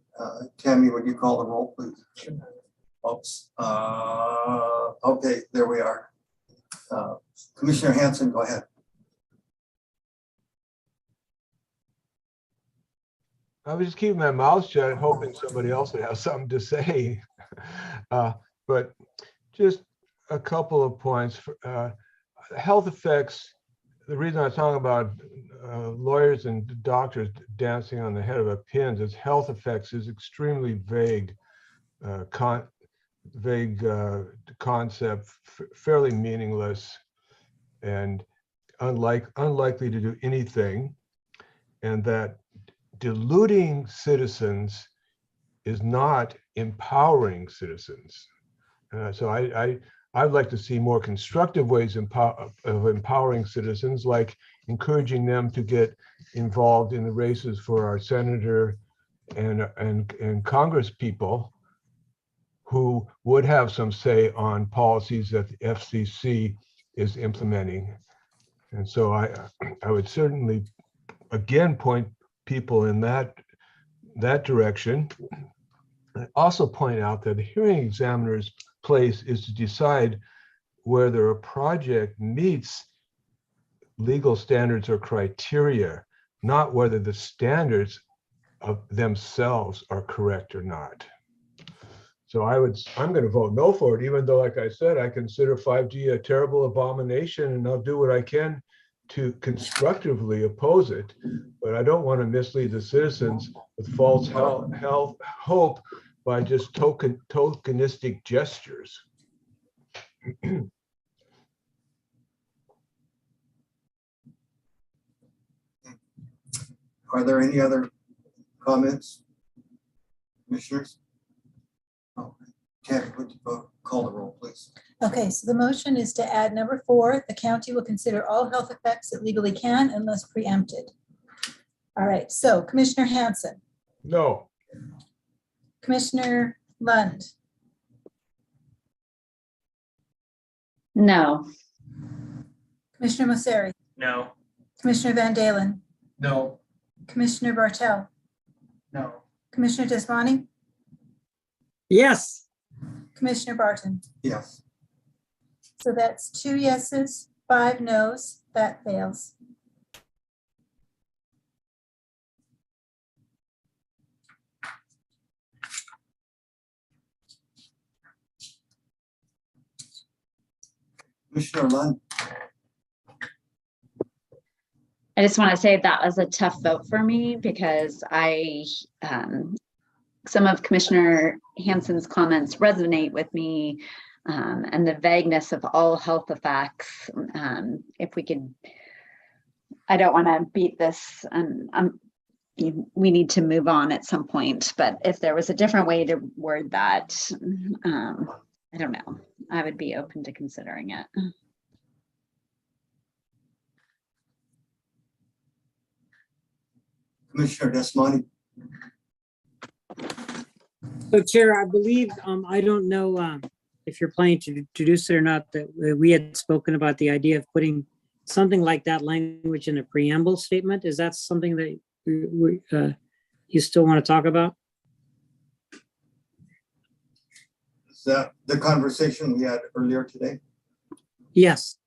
Tammy, would you call the roll, please? Oops. Okay, there we are. Commissioner Hanson, go ahead. I was just keeping my mouth shut, hoping somebody else would have something to say. But just a couple of points. Health effects, the reason I talk about lawyers and doctors dancing on the head of a pin is health effects is extremely vague, concept, fairly meaningless, and unlikely to do anything, and that deluding citizens is not empowering citizens. So I'd like to see more constructive ways of empowering citizens, like encouraging them to get involved in the races for our senator and Congress people who would have some say on policies that the FCC is implementing. And so I would certainly, again, point people in that direction. I also point out that the hearing examiner's place is to decide whether a project meets legal standards or criteria, not whether the standards of themselves are correct or not. So I'm going to vote no for it, even though, like I said, I consider 5G a terrible abomination, and I'll do what I can to constructively oppose it. But I don't want to mislead the citizens with false hope by just tokenistic gestures. Are there any other comments, commissioners? Oh, Tammy, would you call the roll, please? Okay, so the motion is to add number 4, the county will consider all health effects it legally can unless preempted. All right, so Commissioner Hanson. No. Commissioner Lund. No. Commissioner Mosseri. No. Commissioner Van Dalen. No. Commissioner Bartel. No. Commissioner Desmani. Yes. Commissioner Barton. Yes. So that's 2 yeses, 5 noes. That fails. Commissioner Lund. I just want to say that was a tough vote for me because some of Commissioner Hanson's comments resonate with me, and the vagueness of all health effects. If we could, I don't want to beat this. We need to move on at some point, but if there was a different way to word that, I don't know, I would be open to considering it. Commissioner Desmani. So Chair, I believe, I don't know if you're planning to introduce it or not, that we had spoken about the idea of putting something like that language in a preamble statement. Is that something that you still want to talk about? Is that the conversation we had earlier today? Yes.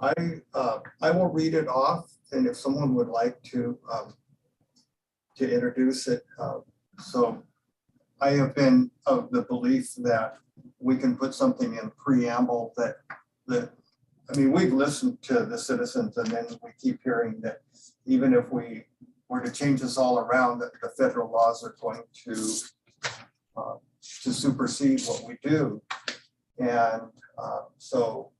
I will read it off, and if someone would like to introduce it. So I have been of the belief that we can put something in preamble that, I mean, we've listened to the citizens, and then we keep hearing that even if we were to change this all around, that the federal laws are going to supersede what we do. And so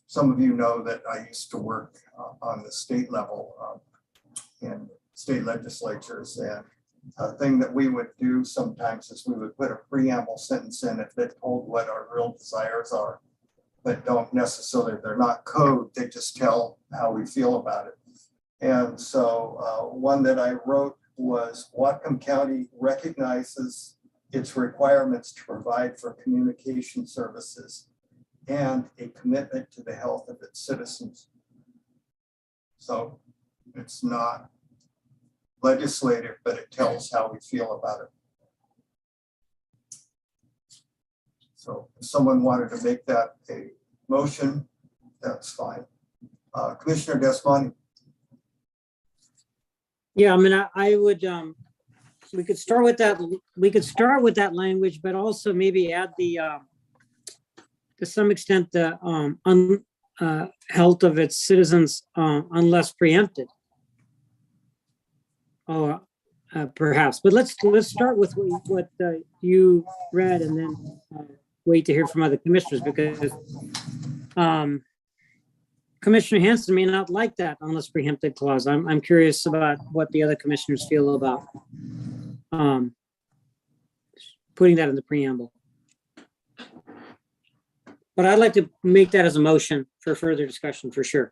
some of you know that I used to work on the state level in state legislatures, and a thing that we would do sometimes is we would put a preamble sentence in if that told what our real desires are, but don't necessarily, they're not code, they just tell how we feel about it. And so one that I wrote was Whatcom County recognizes its requirements to provide for communication services and a commitment to the health of its citizens. So it's not legislative, but it tells how we feel about it. So if someone wanted to make that a motion, that's fine. Commissioner Desmond. Yeah, I mean, I would, we could start with that, language, but also maybe add the, to some extent, the health of its citizens unless preempted. Or perhaps, but let's start with what you read and then wait to hear from other commissioners, because Commissioner Hanson may not like that unless preempted clause. I'm curious about what the other commissioners feel about putting that in the preamble. But I'd like to make that as a motion for further discussion for sure.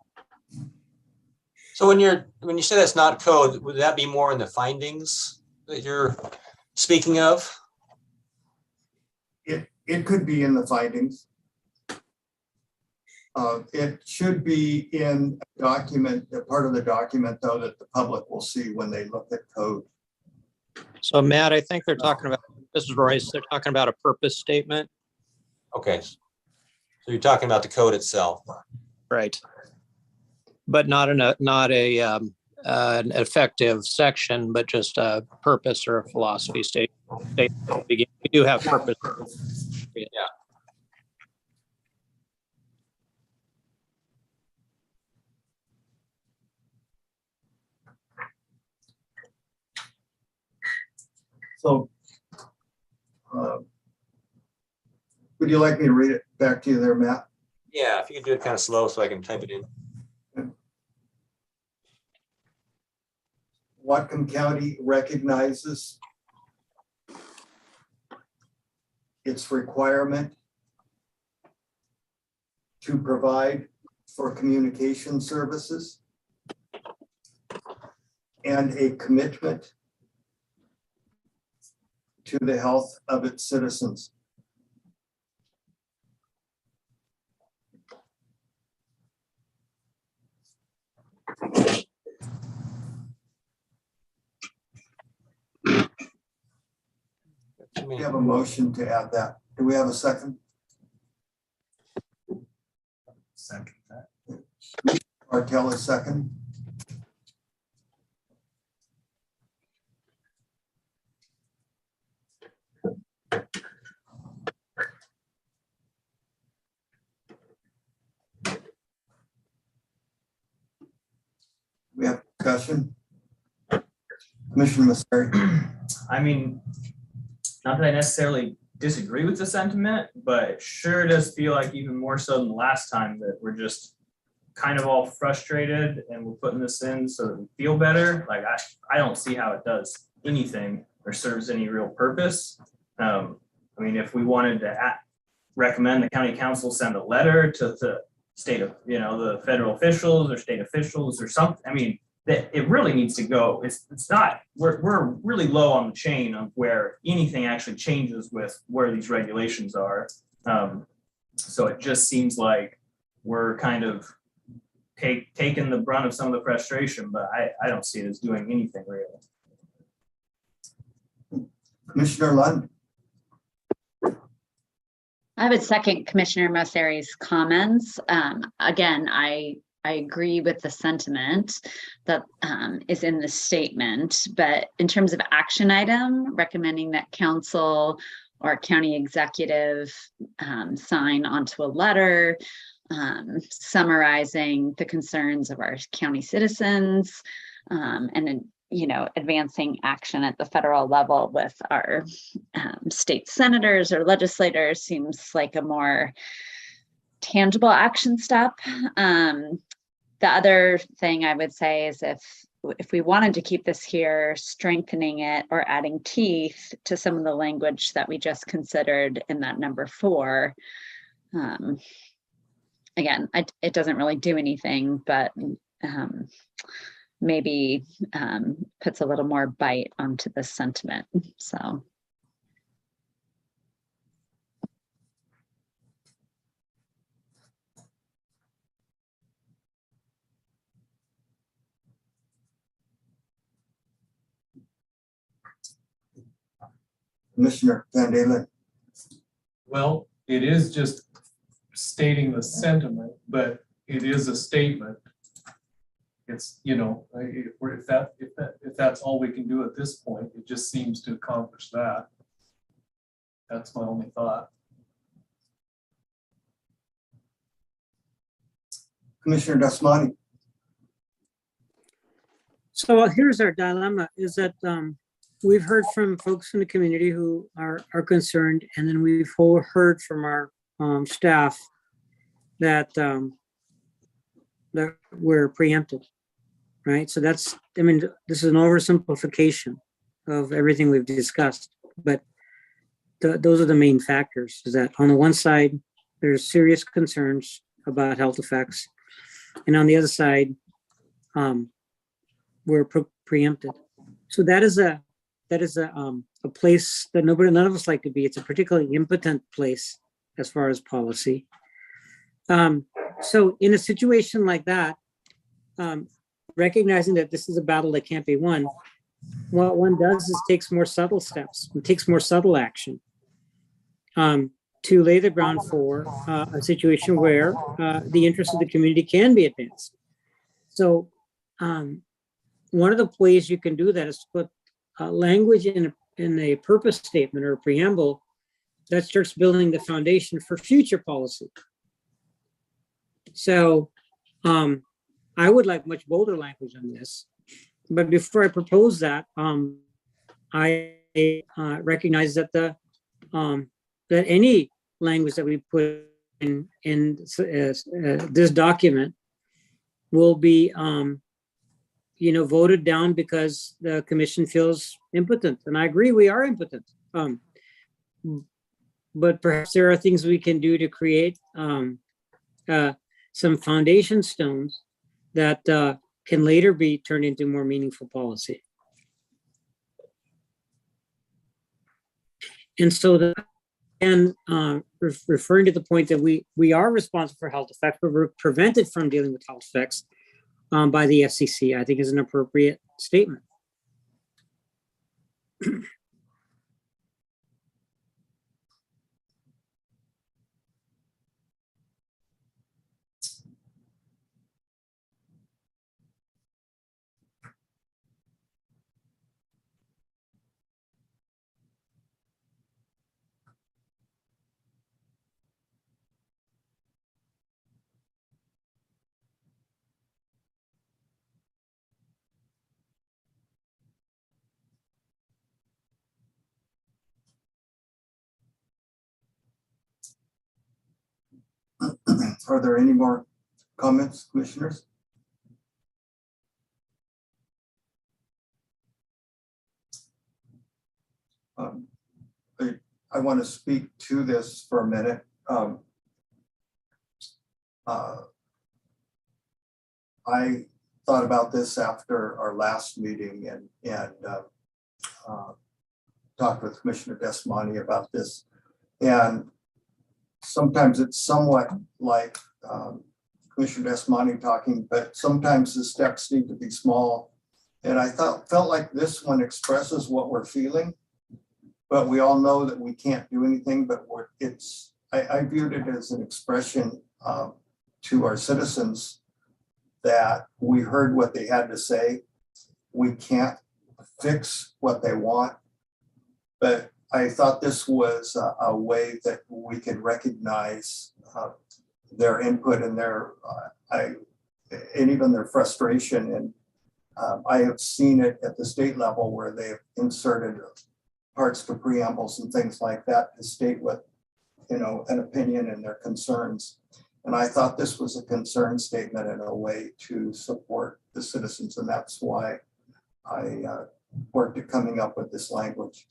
So when you say that's not code, would that be more in the findings that you're speaking of? It could be in the findings. It should be in a document, a part of the document, though, that the public will see when they look at code. So Matt, I think they're talking about, this is Royce, they're talking about a purpose statement. Okay. So you're talking about the code itself. Right. But not an effective section, but just a purpose or a philosophy statement. We do have purpose. Yeah. So would you like me to read it back to you there, Matt? Yeah, if you could do it kind of slow so I can type it in. Whatcom County recognizes its requirement to provide for communication services and a commitment to the health of its citizens. We have a motion to add that. Do we have a second? Second. Martell is second. We have discussion. Commissioner Masseri. I mean, not that I necessarily disagree with the sentiment, but it sure does feel like even more so than the last time that we're just kind of all frustrated and we're putting this in so that we feel better. Like I don't see how it does anything or serves any real purpose. I mean, if we wanted to recommend the county council send a letter to the state of, the federal officials or state officials or something, I mean, that it really needs to go. It's not, we're really low on the chain of where anything actually changes with where these regulations are. So it just seems like we're kind of taking the brunt of some of the frustration, but I don't see it as doing anything real. Commissioner Lund, I would second Commissioner Mosseri's comments. Again, I agree with the sentiment that is in the statement, but in terms of action item, recommending that council or county executive sign onto a letter summarizing the concerns of our county citizens and then, you know, advancing action at the federal level with our state senators or legislators seems like a more tangible action step. The other thing I would say is if we wanted to keep this here, strengthening it or adding teeth to some of the language that we just considered in that number 4, again, it doesn't really do anything, but maybe puts a little more bite onto the sentiment. So. Commissioner Van Dalen. Well, it is just stating the sentiment, but it is a statement. It's, you know, if that's all we can do at this point, it just seems to accomplish that. That's my only thought. Commissioner Dasmani. So here's our dilemma, is that we've heard from folks in the community who are concerned, and then we've heard from our staff that that we're preempted, right? So that's, I mean, this is an oversimplification of everything we've discussed, but those are the main factors, is that on the one side, there's serious concerns about health effects, and on the other side, we're preempted. So that is a place that none of us like to be. It's a particularly impotent place as far as policy. So in a situation like that, recognizing that this is a battle that can't be won, what one does is takes more subtle steps, and takes more subtle action to lay the ground for a situation where the interests of the community can be advanced. So one of the ways you can do that is to put language in a purpose statement or a preamble that starts building the foundation for future policy. So I would like much bolder language on this, but before I propose that, I recognize that that any language that we put in this document will be voted down because the commission feels impotent, and I agree we are impotent. But perhaps there are things we can do to create some foundation stones that can later be turned into more meaningful policy. And so referring to the point that we are responsible for health effects, but we're prevented from dealing with health effects by the FCC, I think is an appropriate statement. Are there any more comments, commissioners? I want to speak to this for a minute. I thought about this after our last meeting and talked with Commissioner Dasmani about this. And sometimes it's somewhat like Commissioner Dasmani talking, but sometimes the steps need to be small. And I felt like this one expresses what we're feeling, but we all know that we can't do anything, but I viewed it as an expression to our citizens that we heard what they had to say. We can't fix what they want, but I thought this was a way that we could recognize their input and and even their frustration. And I have seen it at the state level where they've inserted parts to preambles and things like that to state what, an opinion and their concerns. And I thought this was a concern statement in a way to support the citizens. And that's why I worked at coming up with this language.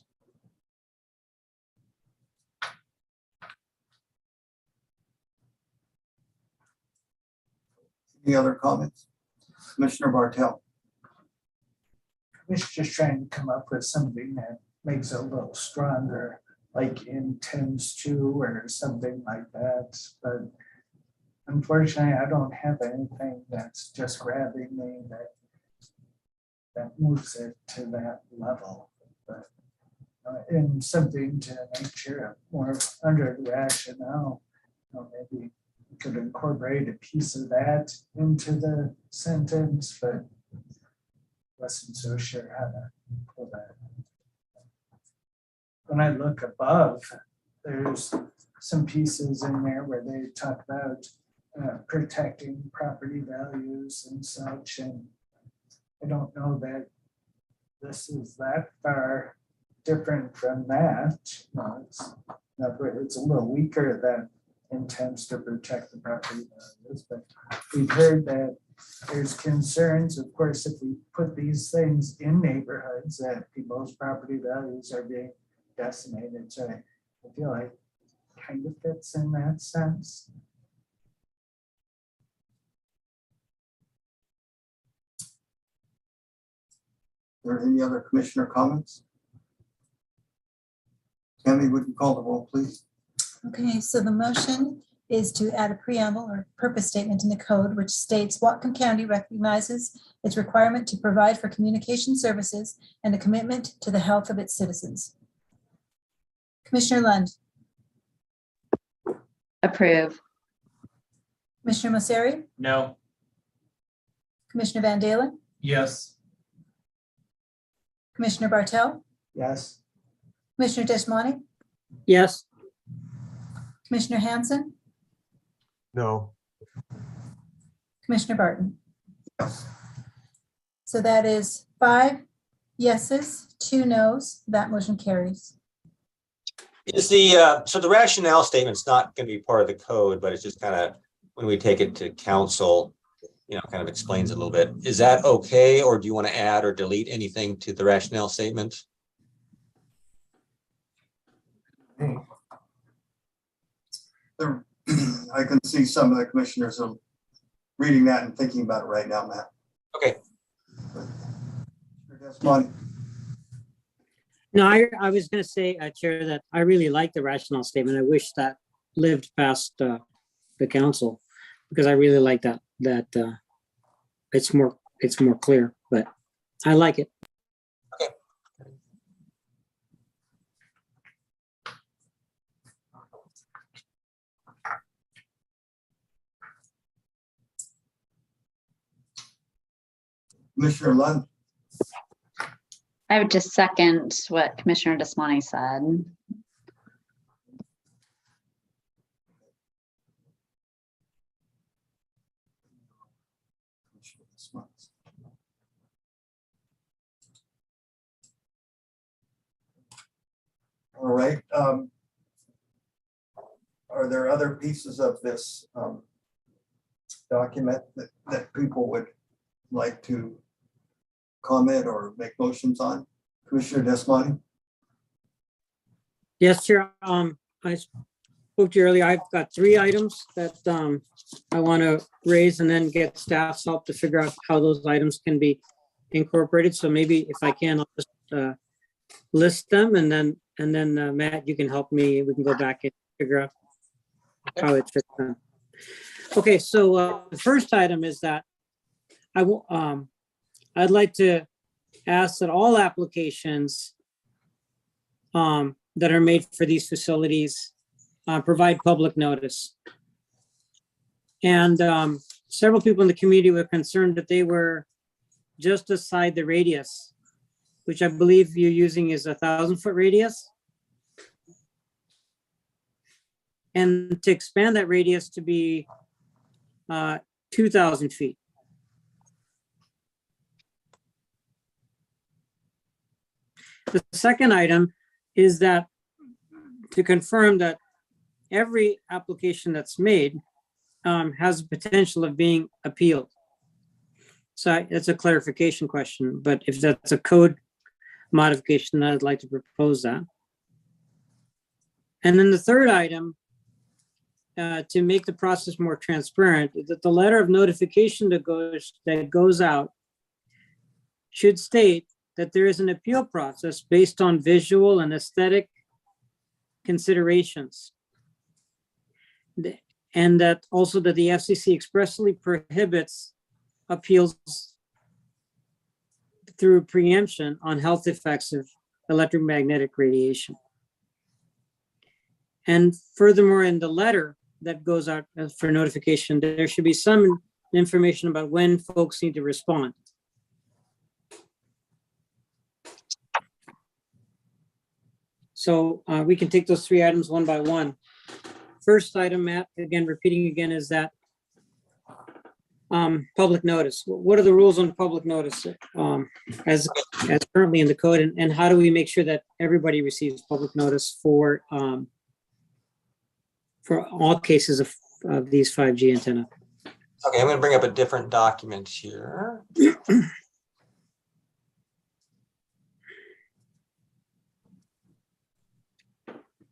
Any other comments? Commissioner Bartel. I was just trying to come up with something that makes it a little stronger, like intends to or something like that. But unfortunately, I don't have anything that's just grabbing me that moves it to that level. But and something to make sure more under the rationale, maybe we could incorporate a piece of that into the sentence, but wasn't so sure how to pull that. When I look above, there's some pieces in there where they talk about protecting property values and such, and I don't know that this is that far different from that. No, it's a little weaker than intends to protect the property values, but we've heard that there's concerns, of course, if we put these things in neighborhoods that people's property values are being decimated. So I feel like kind of fits in that sense. Are there any other commissioner comments? Tammy, would you call the roll, please? Okay, so the motion is to add a preamble or purpose statement in the code which states Whatcom County recognizes its requirement to provide for communication services and a commitment to the health of its citizens. Commissioner Lund, Approve. Commissioner Mosseri, No. Commissioner Van Dalen, Yes. Commissioner Bartel, Yes. Commissioner Deschmani, Yes. Commissioner Hanson, No. Commissioner Barton. So that is 5 yeses, 2 nos. That motion carries. Is so the rationale statement's not going to be part of the code, but it's just kind of, when we take it to council, kind of explains it a little bit. Is that okay? Or do you want to add or delete anything to the rationale statement? I can see some of the commissioners are reading that and thinking about it right now, Matt. Okay. No, I was going to say, Chair, that I really like the rationale statement. I wish that lived past the council, because I really like that it's more clear, but I like it. Okay. Commissioner Lund. I would just second what Commissioner Deschmani said. All right. Are there other pieces of this document that people would like to comment or make motions on? Commissioner Deschmani? Yes, Chair. I spoke to you earlier. I've got 3 items that I want to raise and then get staff's help to figure out how those items can be incorporated. So maybe if I can, I'll just list them, and then Matt, you can help me. We can go back and figure out how it fits in. Okay, so the first item is that I'd like to ask that all applications that are made for these facilities provide public notice. And several people in the community were concerned that they were just aside the radius, which I believe you're using is 1,000-foot radius. And to expand that radius to be 2,000 feet. The second item is that to confirm that every application that's made has the potential of being appealed. So it's a clarification question, but if that's a code modification, I'd like to propose that. And then the third item, to make the process more transparent, is that the letter of notification that goes out should state that there is an appeal process based on visual and aesthetic considerations. And that also that the FCC expressly prohibits appeals through preemption on health effects of electromagnetic radiation. And furthermore, in the letter that goes out for notification, there should be some information about when folks need to respond. So we can take those three items one by one. First item, Matt, again, repeating again, is that public notice. What are the rules on public notice as currently in the code, and how do we make sure that everybody receives public notice for all cases of these 5G antenna? Okay, I'm going to bring up a different document here.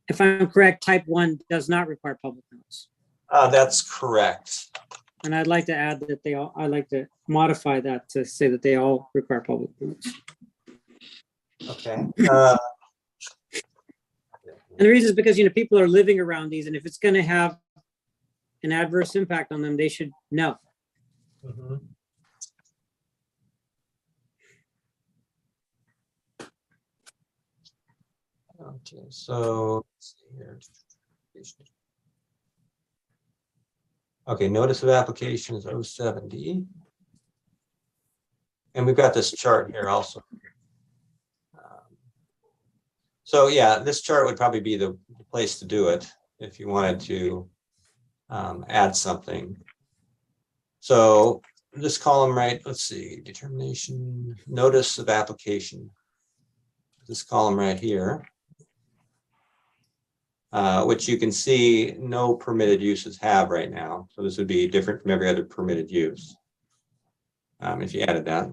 If I'm correct, type 1 does not require public notice. That's correct. And I'd like to add that I'd like to modify that to say that they all require public notice. Okay. And the reason is because, people are living around these, and if it's going to have an adverse impact on them, they should know. Mm-hmm. Okay, so let's see here. Okay, notice of application is 070. And we've got this chart here also. So yeah, this chart would probably be the place to do it if you wanted to add something. So this column, right, let's see, determination, notice of application. This column right here, which you can see no permitted uses have right now. So this would be different from every other permitted use if you added that.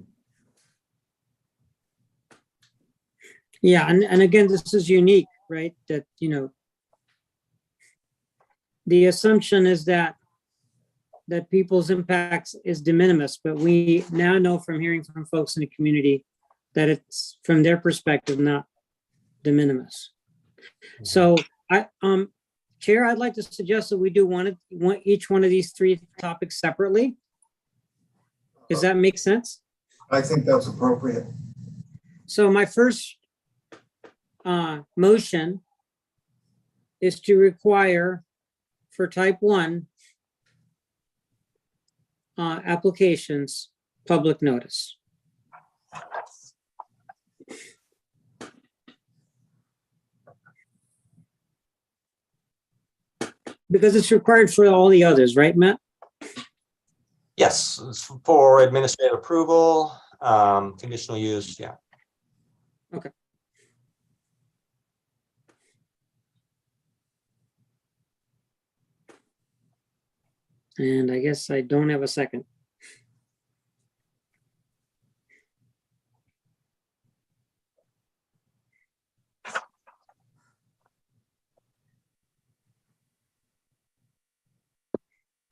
Yeah, and again, this is unique, right? That, the assumption is that people's impacts is de minimis, but we now know from hearing from folks in the community that it's, from their perspective, not de minimis. So Chair, I'd like to suggest that we do each one of these three topics separately. Does that make sense? I think that's appropriate. So my first motion is to require for type 1 applications public notice. Because it's required for all the others, right, Matt? Yes, it's for administrative approval, conditional use, yeah. Okay. And I guess I don't have a second.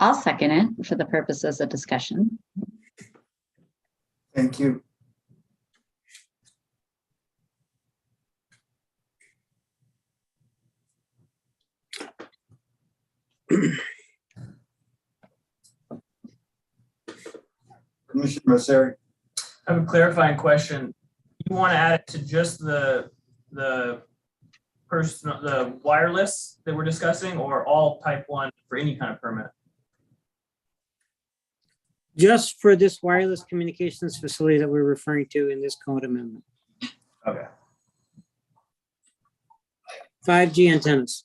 I'll second it for the purposes of discussion. Thank you. Commissioner Masseri. I have a clarifying question. You want to add it to just the personal, the wireless that we're discussing, or all type 1 for any kind of permit? Just for this wireless communications facility that we're referring to in this code amendment, Okay. 5G antennas.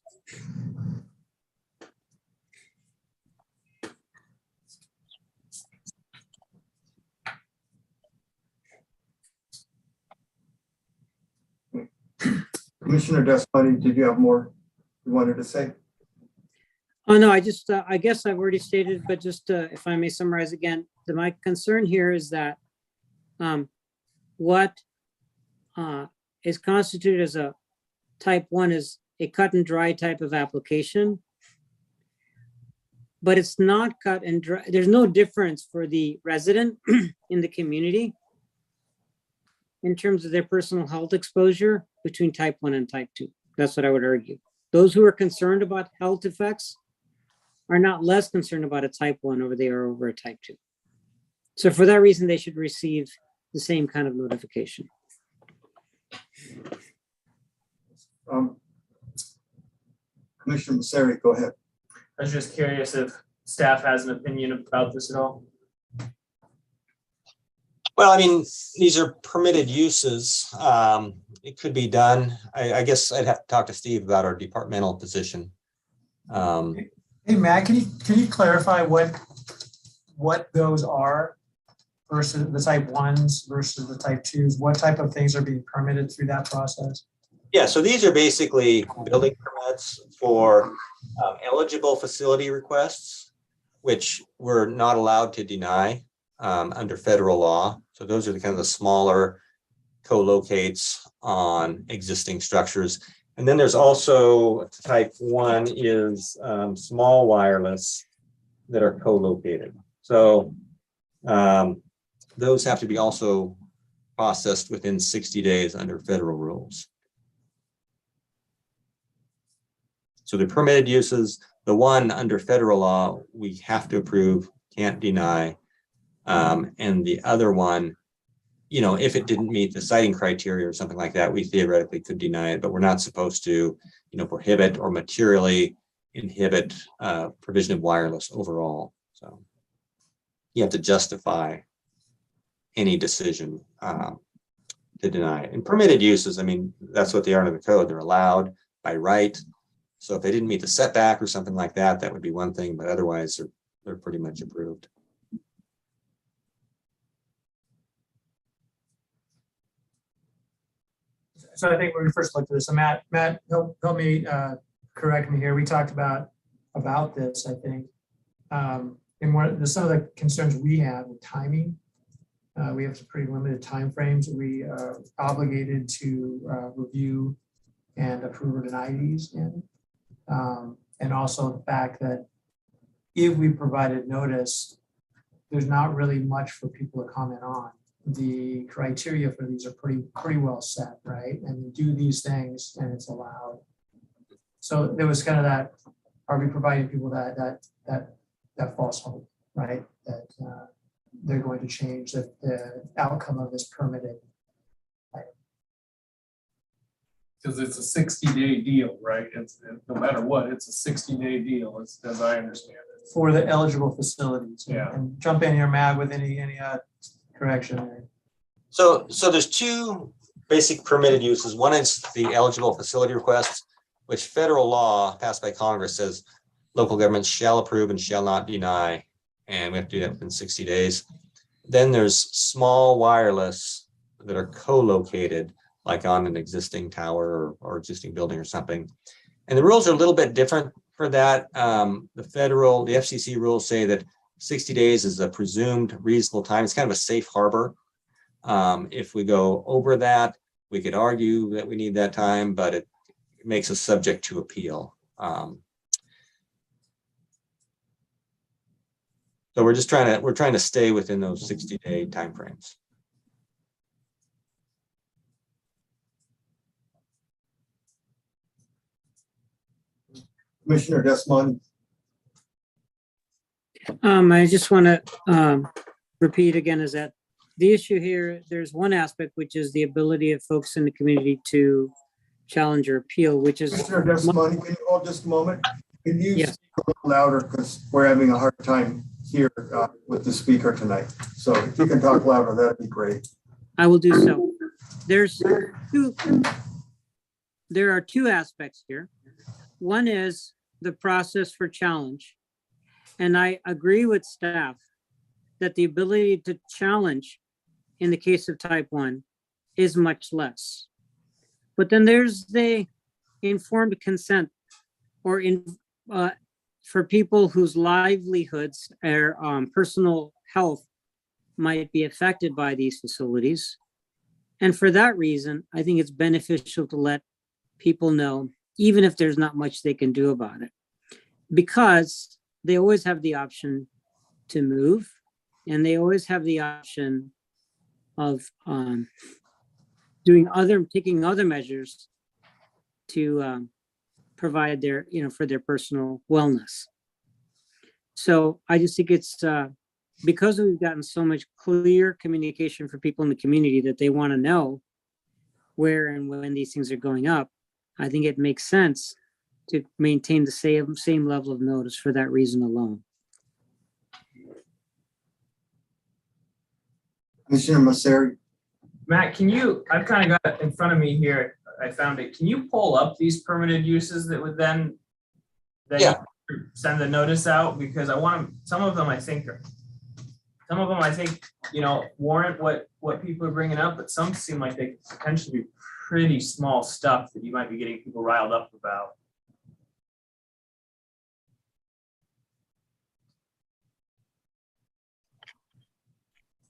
Commissioner Desmonte, did you have more you wanted to say? Oh, no, I just, I guess I've already stated, but just if I may summarize again, my concern here is that what is constituted as a type 1 is a cut and dry type of application. But it's not cut and dry. There's no difference for the resident in the community in terms of their personal health exposure between type 1 and type 2. That's what I would argue. Those who are concerned about health effects are not less concerned about a type 1 over they are over a type 2. So for that reason, they should receive the same kind of notification. Commissioner Masseri, go ahead. I was just curious if staff has an opinion about this at all. Well, I mean, these are permitted uses. It could be done. I guess I'd have to talk to Steve about our departmental position. Hey, Matt, can you clarify what those are versus the type 1s versus the type 2s? What type of things are being permitted through that process? Yeah, so these are basically building permits for eligible facility requests, which we're not allowed to deny under federal law. So those are the kind of the smaller co-locates on existing structures. And then there's also type 1 is small wireless that are co-located. So those have to be also processed within 60 days under federal rules. So the permitted uses, the one under federal law, we have to approve, can't deny. And the other one, you know, if it didn't meet the siting criteria or something like that, we theoretically could deny it, but we're not supposed to, you know, prohibit or materially inhibit provision of wireless overall. So you have to justify any decision to deny it. And permitted uses, I mean, that's what they are in the code. They're allowed by right. So if they didn't meet the setback or something like that, that would be one thing, but otherwise they're pretty much approved. So I think when we first looked at this, so Matt, help me, correct me here. We talked about this, I think. And some of the concerns we have with timing, we have some pretty limited timeframes. We are obligated to review and approve or deny these in. And also the fact that if we provided notice, there's not really much for people to comment on. The criteria for these are pretty well set, right? And you do these things and it's allowed. So there was kind of that, are we providing people that false hope, right? That they're going to change the outcome of this permitted. Because it's a 60-day deal, right? It's no matter what, it's a 60-day deal, as I understand it. For the eligible facilities. Yeah. And jump in here, Matt, with any correction there. So there's two basic permitted uses. One is the eligible facility requests, which federal law passed by Congress says local governments shall approve and shall not deny. And we have to do that within 60 days. Then there's small wireless that are co-located, like on an existing tower or existing building or something. And the rules are a little bit different for that. The FCC rules say that 60 days is a presumed reasonable time. It's kind of a safe harbor. If we go over that, we could argue that we need that time, but it makes us subject to appeal. So we're trying to stay within those 60-day timeframes. Commissioner Desmond. I just want to repeat again is that the issue here, there's one aspect, which is the ability of folks in the community to challenge or appeal, which is. Mr. Desmond, can you hold just a moment? Can you Yes. speak a little louder, because we're having a hard time here with the speaker tonight. So if you can talk louder, that'd be great. I will do so. There are two aspects here. One is the process for challenge. And I agree with staff that the ability to challenge in the case of type 1 is much less. But then there's the informed consent or for people whose livelihoods or personal health might be affected by these facilities. And for that reason, I think it's beneficial to let people know, even if there's not much they can do about it, because they always have the option to move, and they always have the option of taking other measures to provide their, for their personal wellness. So I just think it's because we've gotten so much clear communication for people in the community that they want to know where and when these things are going up, I think it makes sense to maintain the same level of notice for that reason alone. Commissioner Masseri. Matt, I've kind of got it in front of me here. I found it. Can you pull up these permitted uses that would then send the notice out? Because I want some of them I think, warrant what people are bringing up, but some seem like they could potentially be pretty small stuff that you might be getting people riled up about.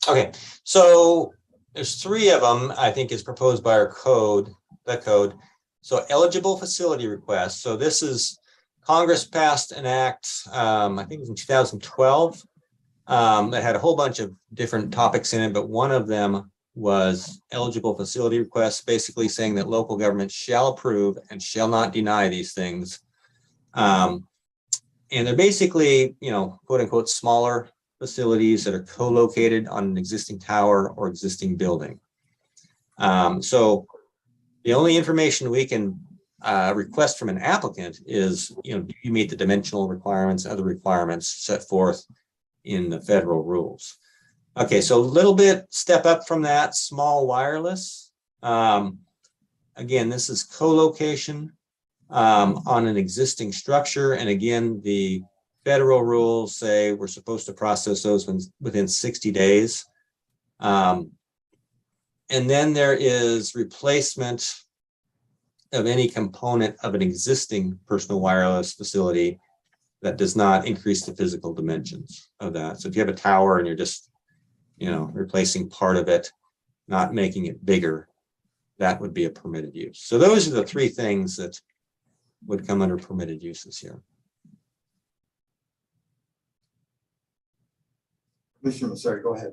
Okay, so there's 3 of them, I think, is proposed by our code, the code. So eligible facility requests. So this is, Congress passed an act, I think it was in 2012, that had a whole bunch of different topics in it, but one of them was eligible facility requests, basically saying that local governments shall approve and shall not deny these things. And they're basically, quote unquote, smaller facilities that are co-located on an existing tower or existing building. So the only information we can request from an applicant is, do you meet the dimensional requirements, other requirements set forth in the federal rules. Okay, so a little bit step up from that, small wireless. Again, this is co-location on an existing structure. And again, the federal rules say we're supposed to process those within 60 days. And then there is replacement of any component of an existing personal wireless facility that does not increase the physical dimensions of that. So if you have a tower and you're just, replacing part of it, not making it bigger, that would be a permitted use. So those are the 3 things that would come under permitted uses here. Commissioner Masseri, go ahead.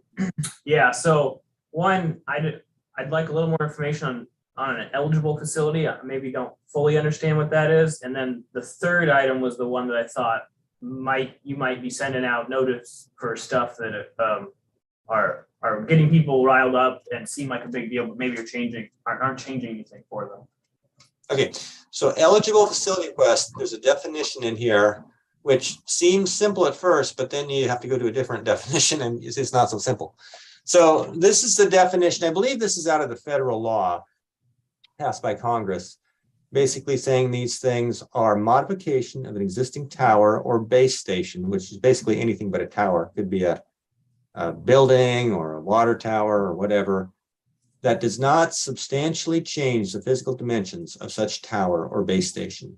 Yeah, so one, I'd like a little more information on an eligible facility. I maybe don't fully understand what that is. And then the third item was the one that I thought you might be sending out notice for stuff that are getting people riled up and seem like a big deal, but maybe aren't changing anything for them. Okay, so eligible facility request, there's a definition in here which seems simple at first, but then you have to go to a different definition and it's not so simple. So this is the definition. I believe this is out of the federal law passed by Congress, basically saying these things are modification of an existing tower or base station, which is basically anything but a tower. Could be a building or a water tower or whatever, that does not substantially change the physical dimensions of such tower or base station,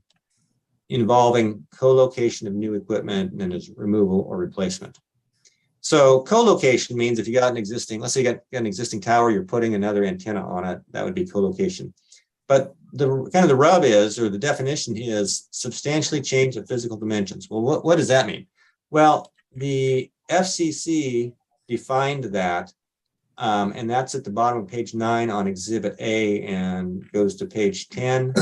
involving co-location of new equipment and its removal or replacement. So co-location means if you got an existing, let's say you got an existing tower, you're putting another antenna on it, that would be co-location. But the kind of the rub is, or the definition is, substantially change the physical dimensions. Well, what does that mean? Well, the FCC defined that, and that's at the bottom of page 9 on Exhibit A and goes to page 10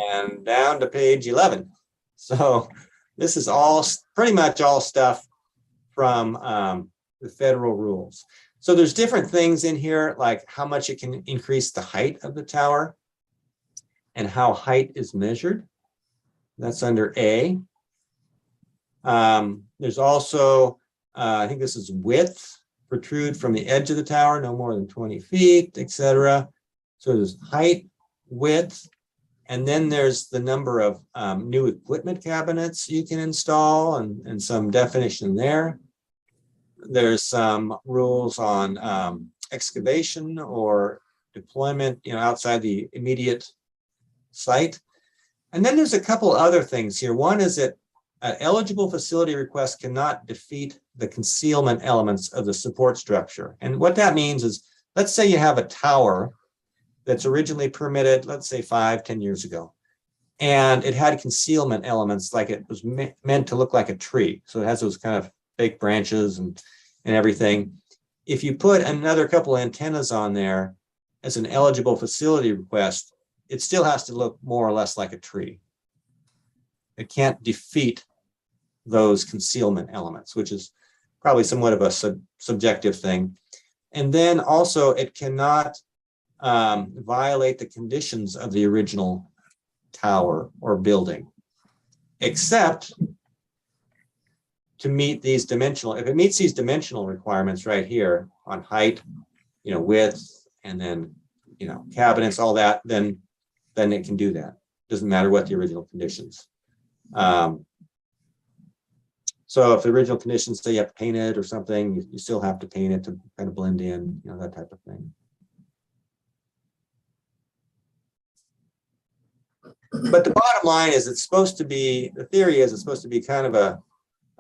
and down to page 11. So this is all pretty much all stuff from the federal rules. So there's different things in here, like how much it can increase the height of the tower. and how height is measured. That's under A. There's also, I think this is width, protrude from the edge of the tower, no more than 20 feet, etc. So there's height, width, and then there's the number of new equipment cabinets you can install and some definition there. There's some rules on excavation or deployment, outside the immediate site. And then there's a couple other things here. One is that eligible facility requests cannot defeat the concealment elements of the support structure. And what that means is, let's say you have a tower that's originally permitted, let's say 5-10 years ago, and it had concealment elements, like it was meant to look like a tree. So it has those kind of fake branches and everything. If you put another couple of antennas on there as an eligible facility request, it still has to look more or less like a tree. It can't defeat those concealment elements, which is probably somewhat of a subjective thing. And then also it cannot violate the conditions of the original tower or building, except to meet these dimensional, if it meets these dimensional requirements right here on height, width, and then, cabinets, all that, then it can do that. Doesn't matter what the original conditions. So if the original conditions say you have to paint it or something, you still have to paint it to kind of blend in, that type of thing. But the bottom line is, it's supposed to be, the theory is it's supposed to be kind of a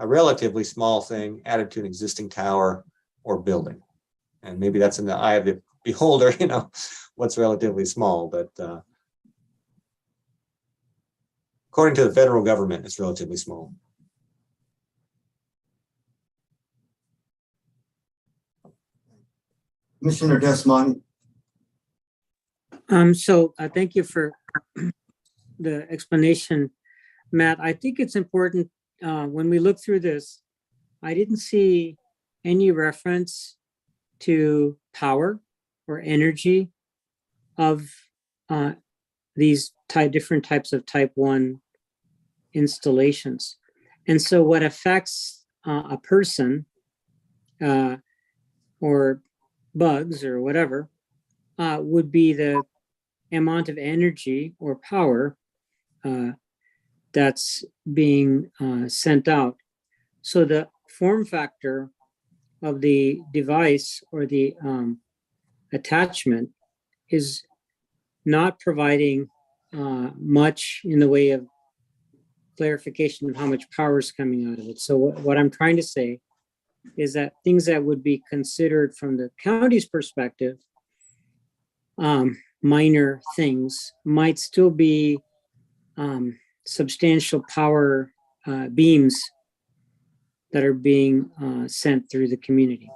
relatively small thing added to an existing tower or building. And maybe that's in the eye of the beholder, what's relatively small, but according to the federal government, it's relatively small. Commissioner Desmond. So thank you for the explanation, Matt. I think it's important when we look through this, I didn't see any reference to power or energy of these different types of type 1 installations. And so what affects a person or bugs or whatever would be the amount of energy or power that's being sent out. So the form factor of the device or the attachment is not providing much in the way of clarification of how much power is coming out of it. So what I'm trying to say is that things that would be considered from the county's perspective, minor things, might still be substantial power beams that are being sent through the community.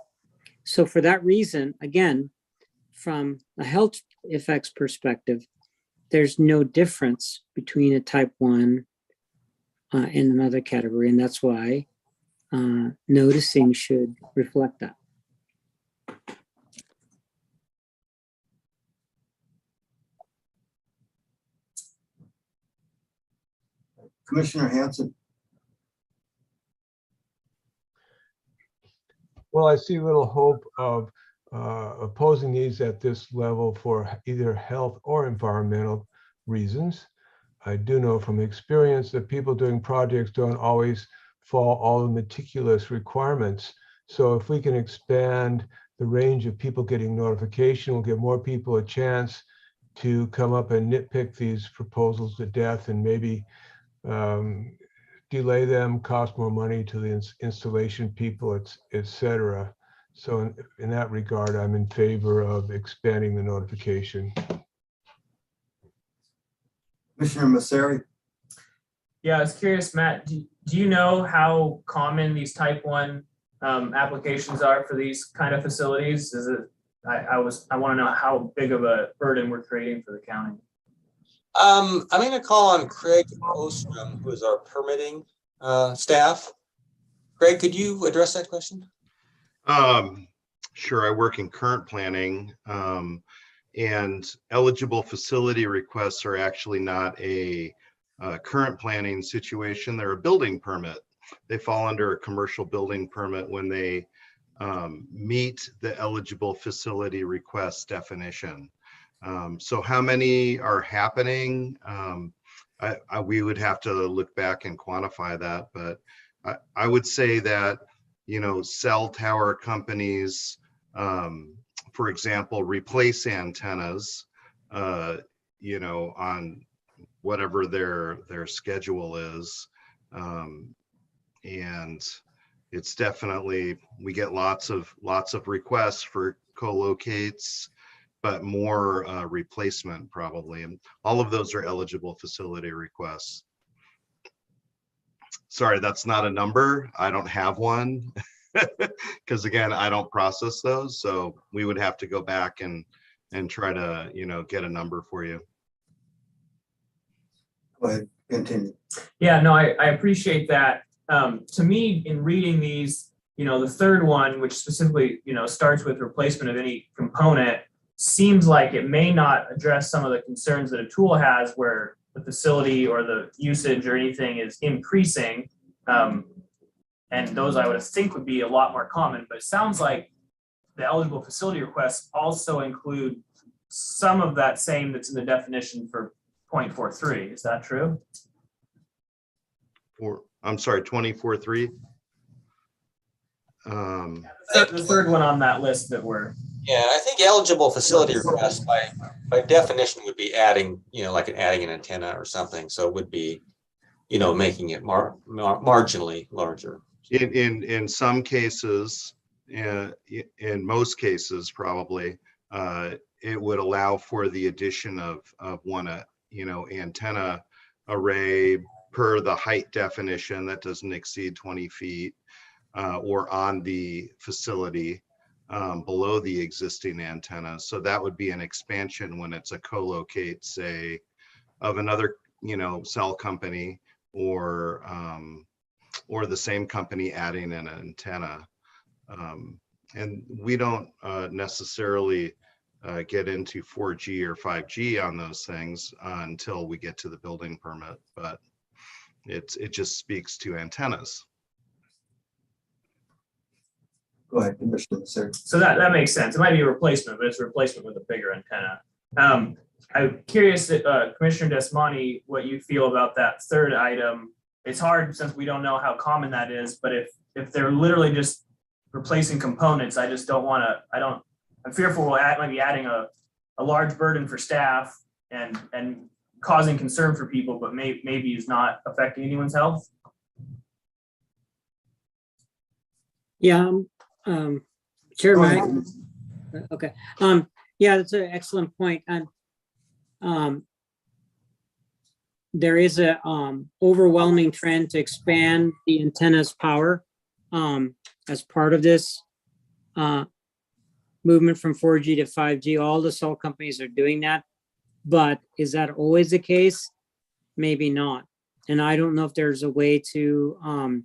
So for that reason, again, from a health effects perspective, there's no difference between a type 1 and another category. And that's why noticing should reflect that. Commissioner Hanson. Well, I see little hope of opposing these at this level for either health or environmental reasons. I do know from experience that people doing projects don't always follow all the meticulous requirements. So if we can expand the range of people getting notification, we'll give more people a chance to come up and nitpick these proposals to death and maybe delay them, cost more money to the installation people, etc. So in that regard, I'm in favor of expanding the notification. Commissioner Masseri. Yeah, I was curious, Matt, do you know how common these type 1 applications are for these kind of facilities? Is it, I want to know how big of a burden we're creating for the county. I'm going to call on Craig Ostrom, who is our permitting staff. Craig, could you address that question? Sure. I work in current planning. And eligible facility requests are actually not a current planning situation. They're a building permit. They fall under a commercial building permit when they meet the eligible facility request definition. So how many are happening? We would have to look back and quantify that, but I would say that, you know, cell tower companies, for example, replace antennas, you know, on whatever their schedule is. And it's definitely, we get lots of requests for co-locates, but more replacement probably. And all of those are eligible facility requests. Sorry, that's not a number. I don't have one. Because again, I don't process those. So we would have to go back and try to, you know, get a number for you. Go ahead, continue. Yeah, no, I appreciate that. To me, in reading these, you know, the third one, which specifically, you know, starts with replacement of any component, seems like it may not address some of the concerns that a tool has where the facility or the usage or anything is increasing. And those I would think would be a lot more common, but it sounds like the eligible facility requests also include some of that same that's in the definition for 0.43. Is that true? Or I'm sorry, 24.3. The third one on that list that we're. Yeah, I think eligible facility requests by definition would be adding, you know, like adding an antenna or something. So it would be, you know, making it marginally larger. In some cases, in most cases, probably, it would allow for the addition of one, you know, antenna array per the height definition that doesn't exceed 20 feet, or on the facility below the existing antenna. So that would be an expansion when it's a co-locate, say, of another, you know, cell company or the same company adding an antenna. And we don't necessarily get into 4G or 5G on those things until we get to the building permit, but it just speaks to antennas. Go ahead, Commissioner, sir. So that makes sense. It might be a replacement, but it's a replacement with a bigger antenna. I'm curious, Commissioner Desmani, what you feel about that third item. It's hard since we don't know how common that is, but if they're literally just replacing components, I just don't want to, I'm fearful might be adding a large burden for staff and causing concern for people, but maybe is not affecting anyone's health. Yeah, Chair, okay. Yeah, that's an excellent point. And there is a overwhelming trend to expand the antenna's power as part of this movement from 4G to 5G. All the cell companies are doing that, but is that always the case? Maybe not. And I don't know if there's a way to,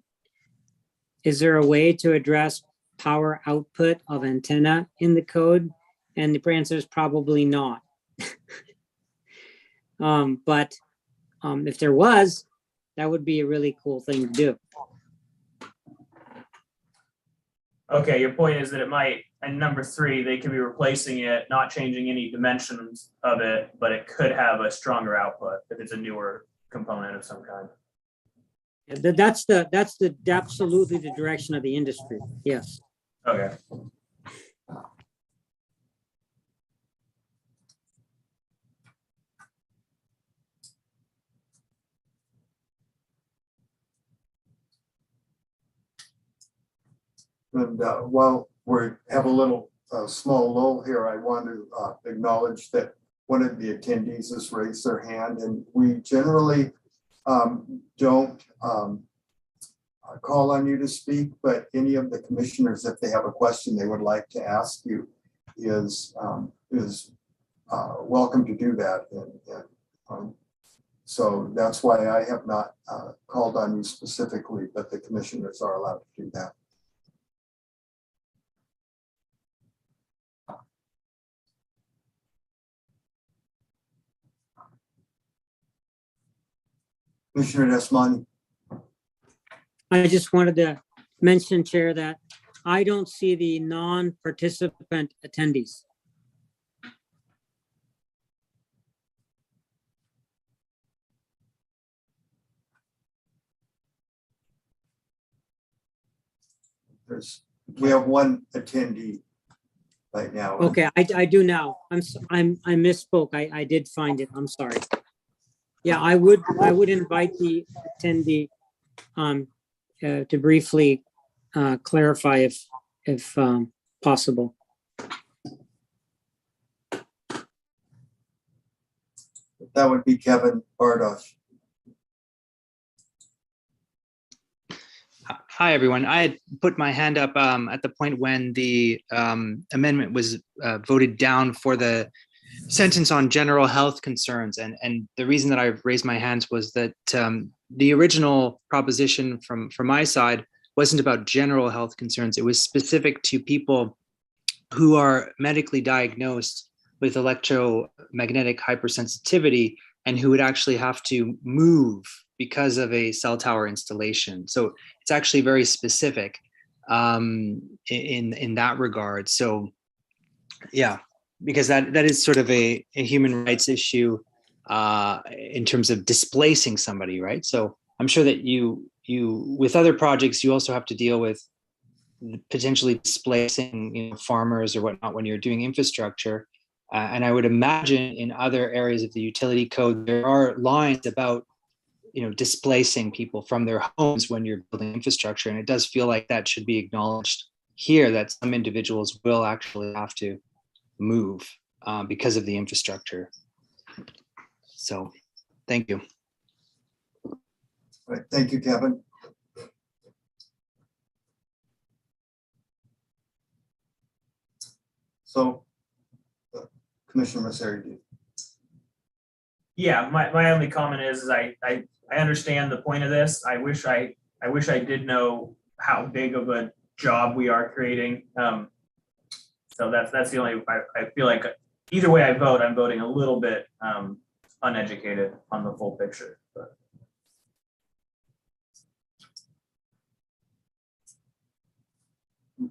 is there a way to address power output of antenna in the code? And the answer is probably not. But if there was, that would be a really cool thing to do. Okay, your point is that it might, and number 3, they could be replacing it, not changing any dimensions of it, but it could have a stronger output if it's a newer component of some kind. That's absolutely the direction of the industry. Yes. Okay. And while we have a little small lull here, I want to acknowledge that one of the attendees has raised their hand, and we generally don't call on you to speak, but any of the commissioners, if they have a question they would like to ask you, is welcome to do that. And so that's why I have not called on you specifically, but the commissioners are allowed to do that. Commissioner Desmond, I just wanted to mention, Chair, that I don't see the non-participant attendees. we have one attendee right now. Okay, I do now. I misspoke. I did find it. I'm sorry. Yeah, I would invite the attendee to briefly clarify if possible. That would be Kevin Bardosh. Hi, everyone. I had put my hand up at the point when the amendment was voted down for the sentence on general health concerns. And the reason that I raised my hands was that the original proposition from my side wasn't about general health concerns. It was specific to people who are medically diagnosed with electromagnetic hypersensitivity and who would actually have to move because of a cell tower installation. So it's actually very specific in that regard. So yeah, because that is sort of a human rights issue in terms of displacing somebody, right? So I'm sure that you with other projects, you also have to deal with potentially displacing farmers or whatnot when you're doing infrastructure. And I would imagine in other areas of the utility code, there are lines about displacing people from their homes when you're building infrastructure. And it does feel like that should be acknowledged here, that some individuals will actually have to move because of the infrastructure. So thank you. All right, thank you, Kevin. So Commissioner Masseri. Yeah, my only comment is I understand the point of this. I wish I did know how big of a job we are creating. So that's the only, I feel like either way I vote, I'm voting a little bit uneducated on the full picture. But.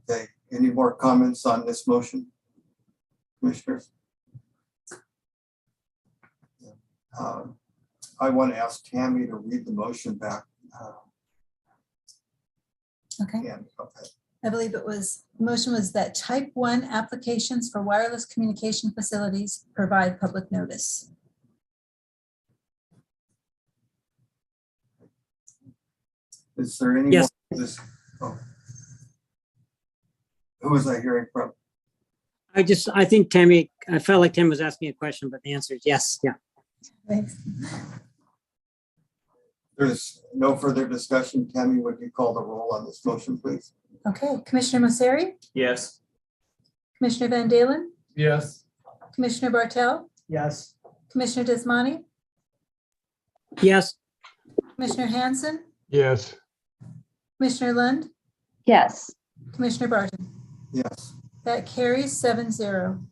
Okay, any more comments on this motion, commissioners? I want to ask Tammy to read the motion back. Okay. And, okay. I believe motion was that type 1 applications for wireless communication facilities provide public notice. Is there any Yes. more? Oh. Who was I hearing from? I think Tammy, I felt like Tim was asking a question, but the answer is yes. Yeah. Thanks. There's no further discussion. Tammy, would you call the roll on this motion, please? Okay, Commissioner Masseri, Yes. Commissioner Van Dalen, Yes. Commissioner Bartel, Yes. Commissioner Desmani, Yes. Commissioner Hanson, Yes. Commissioner Lund, Yes. Commissioner Barton. Yes. That carries 7-0.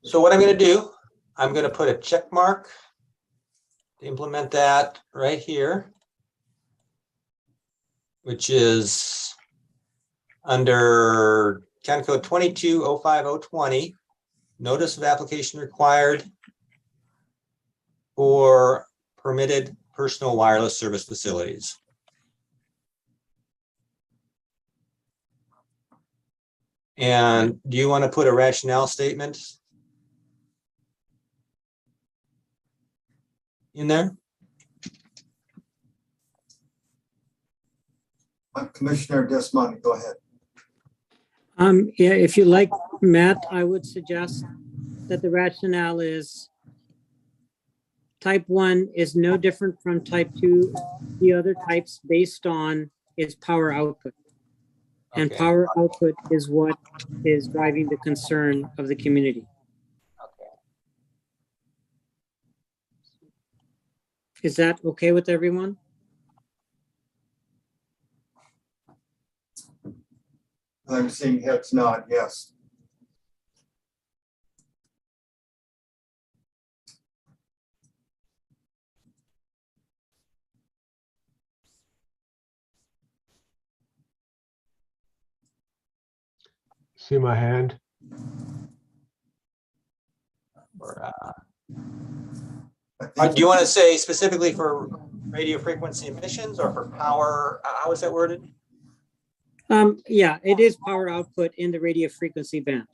So what I'm going to do, I'm going to put a check mark to implement that right here, which is under County Code 22-05020, notice of application required for permitted personal wireless service facilities. And do you want to put a rationale statement in there? Commissioner Desmond, go ahead. Yeah, if you like, Matt, I would suggest that the rationale is type 1 is no different from type 2, the other types based on its power output. And Okay. power output is what is driving the concern of the community. Is that okay with everyone? I'm seeing heads nod, yes. see my hand? Do you want to say specifically for radio frequency emissions or for power? How is that worded? Yeah, it is power output in the radio frequency band.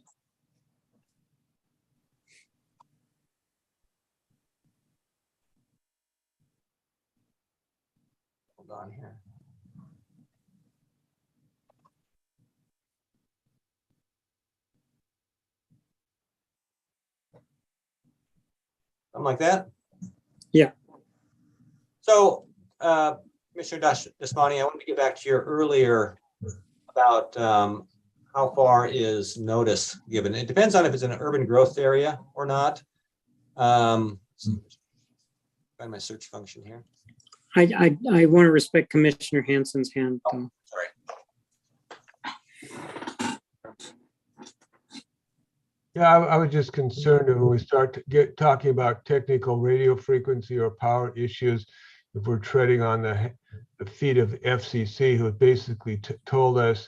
Hold on here. Something like that? Yeah. So, Commissioner Dasmani, I want to get back to your earlier about how far is notice given. It depends on if it's an urban growth area or not. Find my search function here. I want to respect Commissioner Hansen's hand. Sorry. Yeah, I was just concerned that when we start to talking about technical radio frequency or power issues, if we're treading on the feet of FCC, who basically told us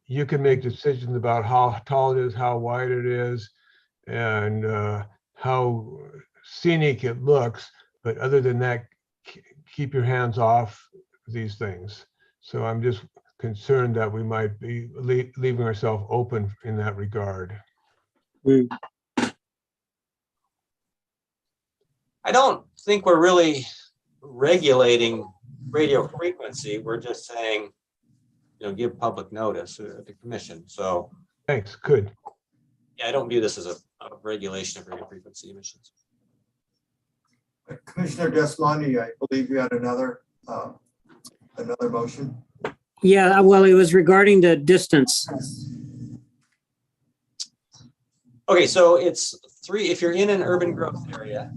you can make decisions about how tall it is, how wide it is, and how scenic it looks. But other than that, keep your hands off these things. So I'm just concerned that we might be leaving ourselves open in that regard. I don't think we're really regulating radio frequency. We're just saying, give public notice at the commission. So thanks, good. Yeah, I don't view this as a regulation of radio frequency emissions. Commissioner Dasmani, I believe you had another motion. Yeah, well, it was regarding the distance. Okay, so it's if you're in an urban growth area,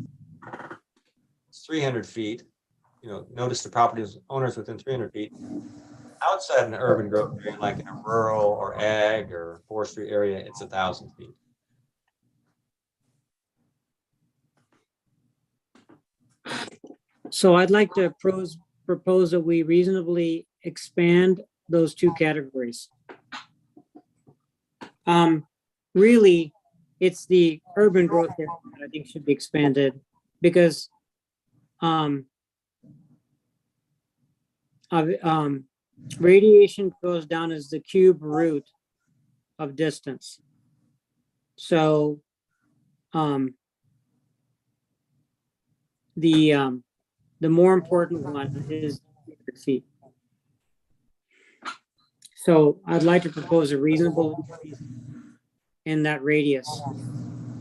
it's 300 feet. Notice the property owners within 300 feet. Outside an urban growth area, like in a rural or ag or forestry area, it's 1,000 feet. So I'd like to propose that we reasonably expand those two categories. Really, it's the urban growth area that I think should be expanded because radiation goes down as the cube root of distance. So the more important one is 300 feet. So I'd like to propose a reasonable increase in that radius,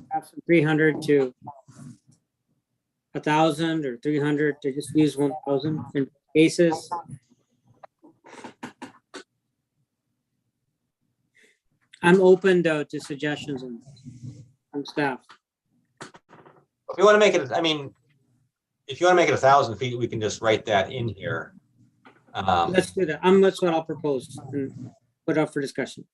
perhaps from 300 to 1,000 or 300 to just use 1,000 in cases. I'm open though to suggestions from staff. If you want to make it, if you want to make it 1,000 feet, we can just write that in here. Let's do that. That's what I'll propose and put up for discussion.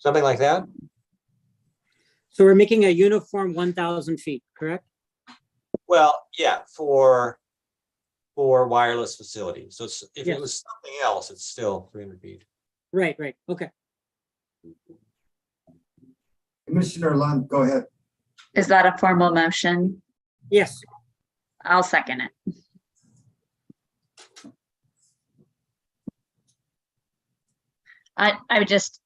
Something like that? So we're making a uniform 1,000 feet, correct? Well, yeah, for wireless facilities. So if Yes. it was something else, it's still 300 feet. Right, okay. Commissioner Lund, go ahead. Is that a formal motion? Yes. I'll second it. I would just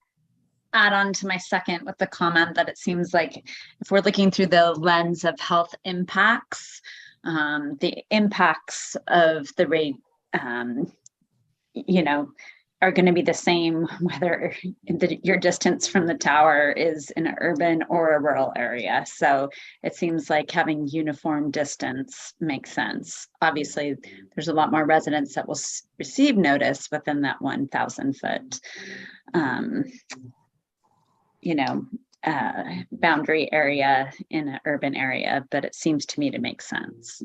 add on to my second with the comment that it seems like if we're looking through the lens of health impacts, the impacts of the rate, are going to be the same whether your distance from the tower is in an urban or a rural area. So it seems like having uniform distance makes sense. Obviously, there's a lot more residents that will receive notice within that 1,000 foot, boundary area in an urban area, but it seems to me to make sense.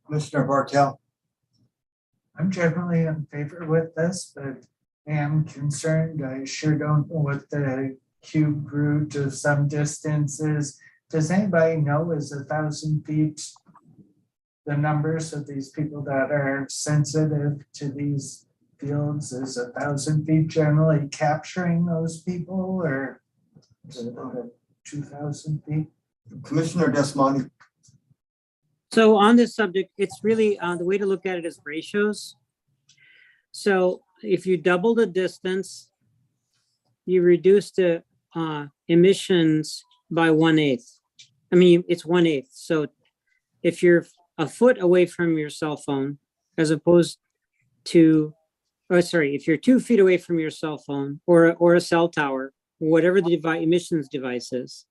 Commissioner Bartel. I'm generally in favor with this, but I am concerned. I sure don't know what the cube root of some distance is. Does anybody know, is 1,000 feet the numbers of these people that are sensitive to these fields? Is 1,000 feet generally capturing those people, or is it 2,000 feet? Commissioner Desmonte. So on this subject, it's really, the way to look at it is ratios. So if you double the distance, you reduce the emissions by 1/8. I mean, it's 1/8. So if you're a foot away from your cell phone, as opposed to, if you're 2 feet away from your cell phone or a cell tower, whatever the emissions device is,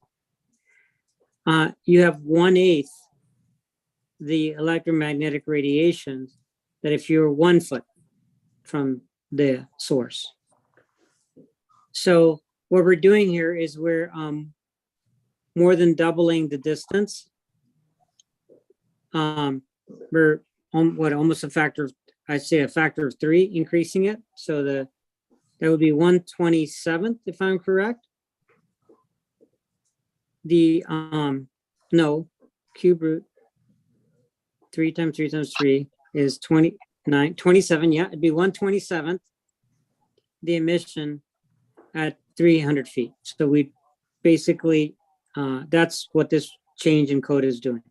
you have 1/8 the electromagnetic radiation that if you're 1 foot from the source. So what we're doing here is we're more than doubling the distance. We're almost a factor of, I'd say a factor of 3 increasing it. So that would be 1/27th, if I'm correct. The no, cube root 3 times 3 times 3 is 27. Yeah, it'd be 1/27th the emission at 300 feet. So we basically, that's what this change in code is doing.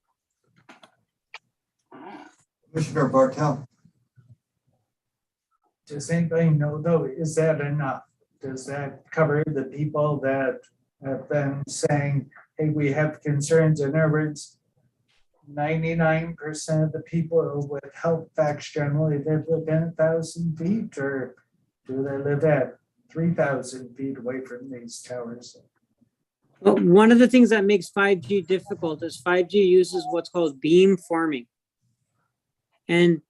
Commissioner Bartel. Does anybody know though, is that enough? Does that cover the people that have been saying, hey, we have concerns? In other words, 99% of the people with health facts generally live within 1,000 feet, or do they live at 3,000 feet away from these towers? Well, one of the things that makes 5G difficult is 5G uses what's called beam forming. And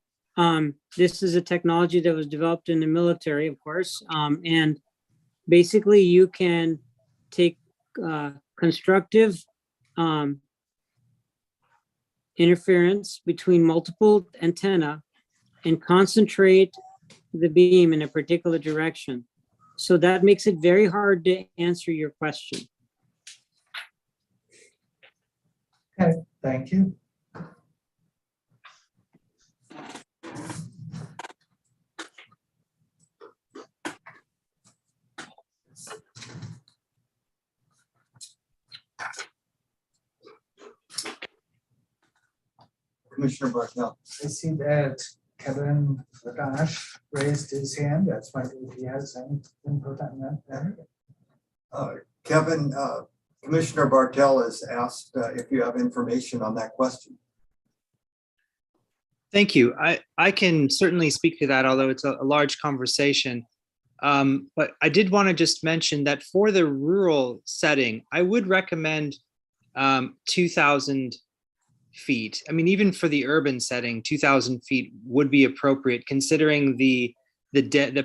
this is a technology that was developed in the military, of course. And basically you can take constructive interference between multiple antenna and concentrate the beam in a particular direction. So that makes it very hard to answer your question. Okay, thank you. Commissioner Bartel. I see that Kevin Bardosh raised his hand. That's why he has any input on that. Kevin, Commissioner Bartel has asked if you have information on that question. Thank you. I can certainly speak to that, although it's a large conversation. But I did want to just mention that for the rural setting, I would recommend 2,000 feet. I mean, even for the urban setting, 2,000 feet would be appropriate, considering the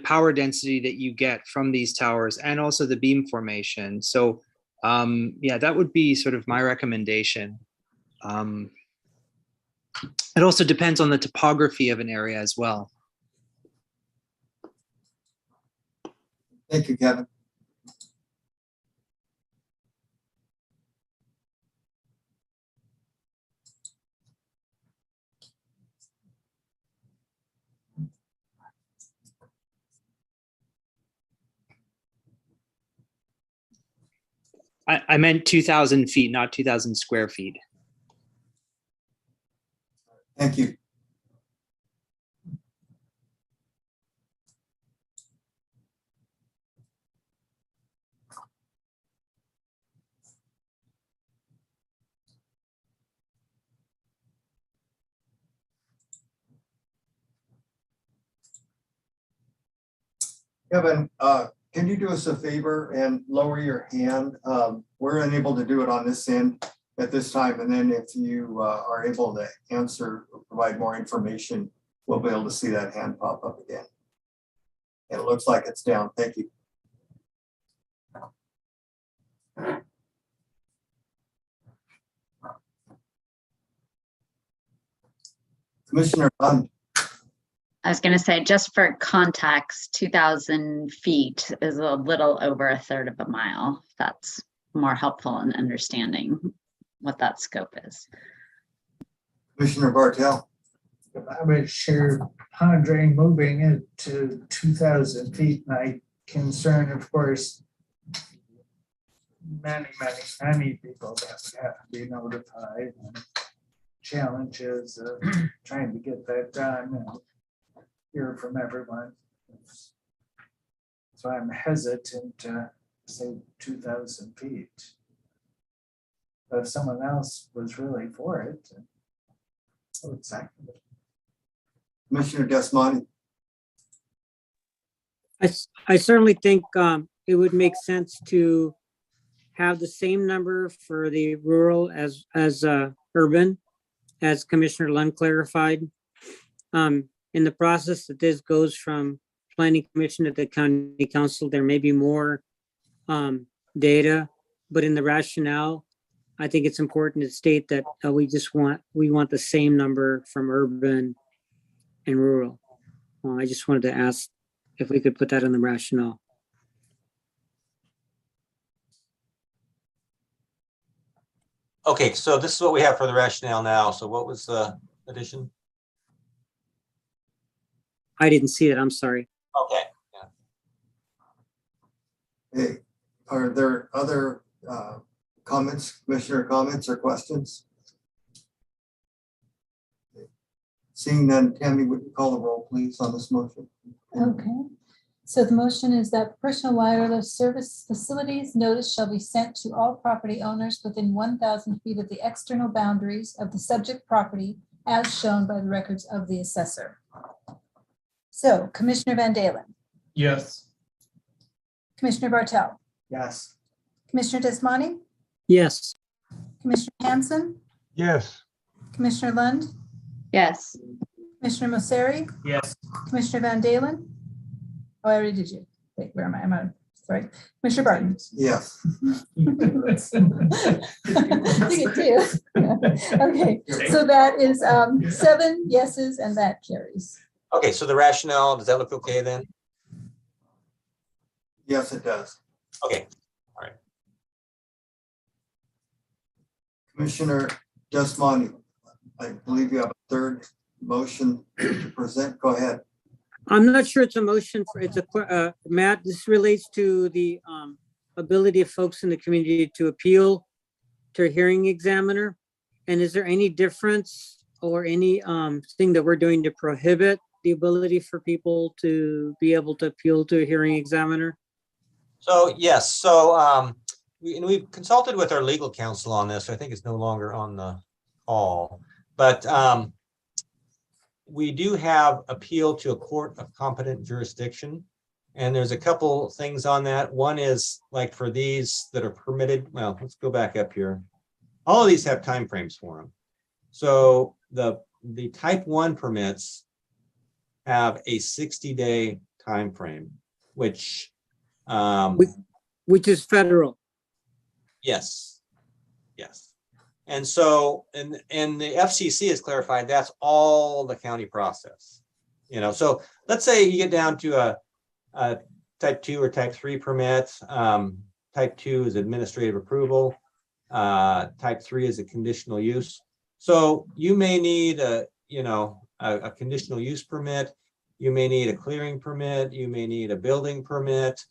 power density that you get from these towers and also the beam formation. So yeah, that would be sort of my recommendation. It also depends on the topography of an area as well. Thank you, Kevin. I meant 2,000 feet, not 2,000 square feet. Thank you. Kevin, can you do us a favor and lower your hand? We're unable to do it on this end at this time. And then if you are able to answer or provide more information, we'll be able to see that hand pop up again. And it looks like it's down. Thank you. Commissioner Lund. I was going to say, just for context, 2,000 feet is a little over a third of a mile. If that's more helpful in understanding what that scope is. Commissioner Bartel. I would share pond drain moving it to 2,000 feet. My concern, of course, many people that would have to be notified. And challenges of trying to get that done and hear from everyone. So I'm hesitant to say 2,000 feet. But if someone else was really for it, oh, exactly. Commissioner Desmond. I certainly think it would make sense to have the same number for the rural as urban, as Commissioner Lund clarified. In the process that this goes from Planning Commission to the County Council, there may be more data, but in the rationale, I think it's important to state that we want the same number from urban and rural. I just wanted to ask if we could put that in the rationale. Okay, so this is what we have for the rationale now. So what was the addition? I didn't see it, I'm sorry. Okay. Hey, are there other comments, commissioner comments or questions? Seeing none, Tammy, would you call the roll, please, on this motion? Okay, so the motion is that personal wireless service facilities notice shall be sent to all property owners within 1,000 feet of the external boundaries of the subject property as shown by the records of the assessor. So Commissioner Van Dalen, Yes. Commissioner Bartel, Yes. Commissioner Desmani, Yes. Commissioner Hanson, Yes. Commissioner Lund, Yes. Commissioner Mosseri, Yes. Commissioner Van Dalen. Oh, I already did you. Wait, where am I? I'm sorry. Commissioner Barton. Yes. You get two. Okay, so that is 7 yeses and that carries. Okay, so the rationale, does that look okay then? Yes, it does. Okay, all right. Commissioner Desmond, I believe you have a third motion to present. Go ahead. I'm not sure it's a motion for, Matt, this relates to the ability of folks in the community to appeal to a hearing examiner. And is there any difference or any thing that we're doing to prohibit the ability for people to be able to appeal to a hearing examiner? So yes, so we've consulted with our legal counsel on this. I think it's no longer on the call, but we do have appeal to a court of competent jurisdiction. And there's a couple things on that. One is like for these that are permitted. Well, let's go back up here. All of these have timeframes for them. So the type 1 permits have a 60-day time frame, which is federal. Yes. And so, and the FCC has clarified that's all the county process. So let's say you get down to a type 2 or type 3 permit. Type 2 is administrative approval. Type 3 is a conditional use. So you may need a conditional use permit. You may need a clearing permit. You may need a building permit.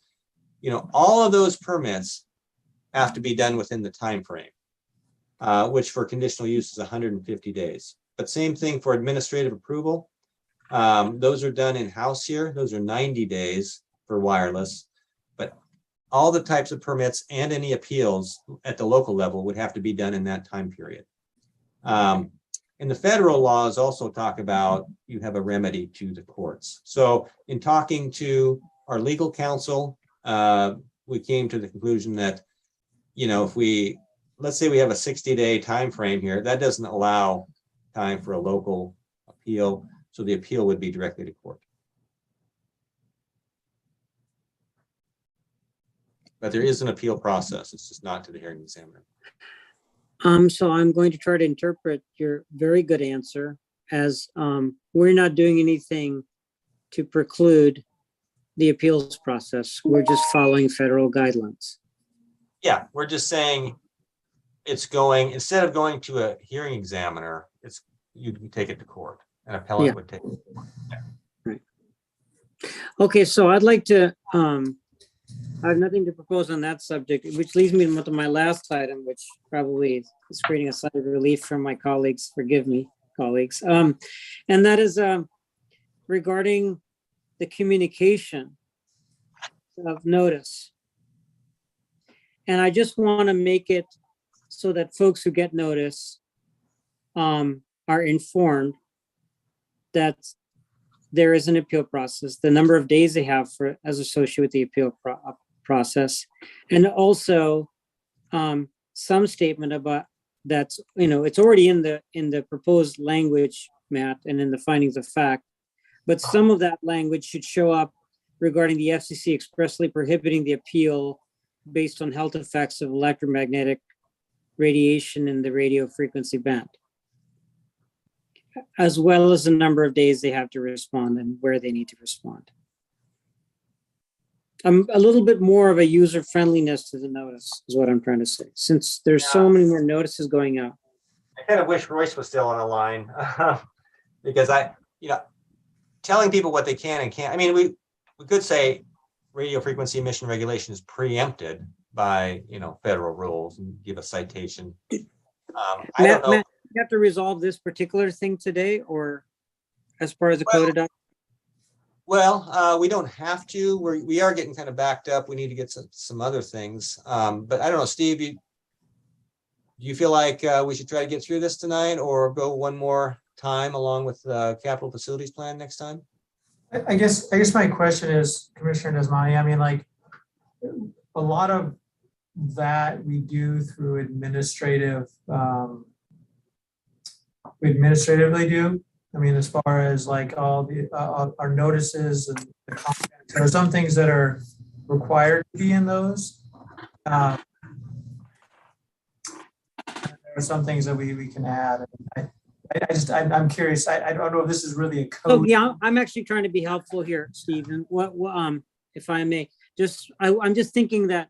All of those permits have to be done within the time frame, which for conditional use is 150 days. But same thing for administrative approval. Those are done in-house here. Those are 90 days for wireless. But all the types of permits and any appeals at the local level would have to be done in that time period. And the federal laws also talk about you have a remedy to the courts. So in talking to our legal counsel, we came to the conclusion that, if let's say we have a 60-day time frame here, that doesn't allow time for a local appeal. So the appeal would be directly to court. But there is an appeal process. It's just not to the hearing examiner. So I'm going to try to interpret your very good answer as we're not doing anything to preclude the appeals process. We're just following federal guidelines. Yeah, we're just saying instead of going to a hearing examiner, you take it to court. An appellant Yeah. would take it to court. Right. Okay, so I'd like to, I have nothing to propose on that subject, which leads me to my last item, which probably is creating a sigh of relief from my colleagues. Forgive me, colleagues. And that is regarding the communication of notice. And I just want to make it so that folks who get notice are informed that there is an appeal process, the number of days they have as associated with the appeal process, and also some statement about that's, it's already in the proposed language, Matt, and in the findings of fact, but some of that language should show up regarding the FCC expressly prohibiting the appeal based on health effects of electromagnetic radiation in the radio frequency band, as well as the number of days they have to respond and where they need to respond. A little bit more of a user friendliness to the notice is what I'm trying to say, since there's so many more notices going out. I kind of wish Royce was still on the line because telling people what they can and can't. I mean, we could say radio frequency emission regulation is preempted by federal rules and give a citation. I don't know. Matt, you have to resolve this particular thing today, or as part of the code adoption? Well, we don't have to. We are getting kind of backed up. We need to get some other things. But I don't know, Steve, do you feel like we should try to get through this tonight or go one more time along with the capital facilities plan next time? I guess my question is, Commissioner Desmani, I mean, like, a lot of that we do through we administratively do. I mean, as far as like all the our notices and the content, there are some things that are required to be in those. There are some things that we can add. I'm curious. I don't know if this is really a code. Oh, yeah, I'm actually trying to be helpful here, Stephen. What if I may, I'm just thinking that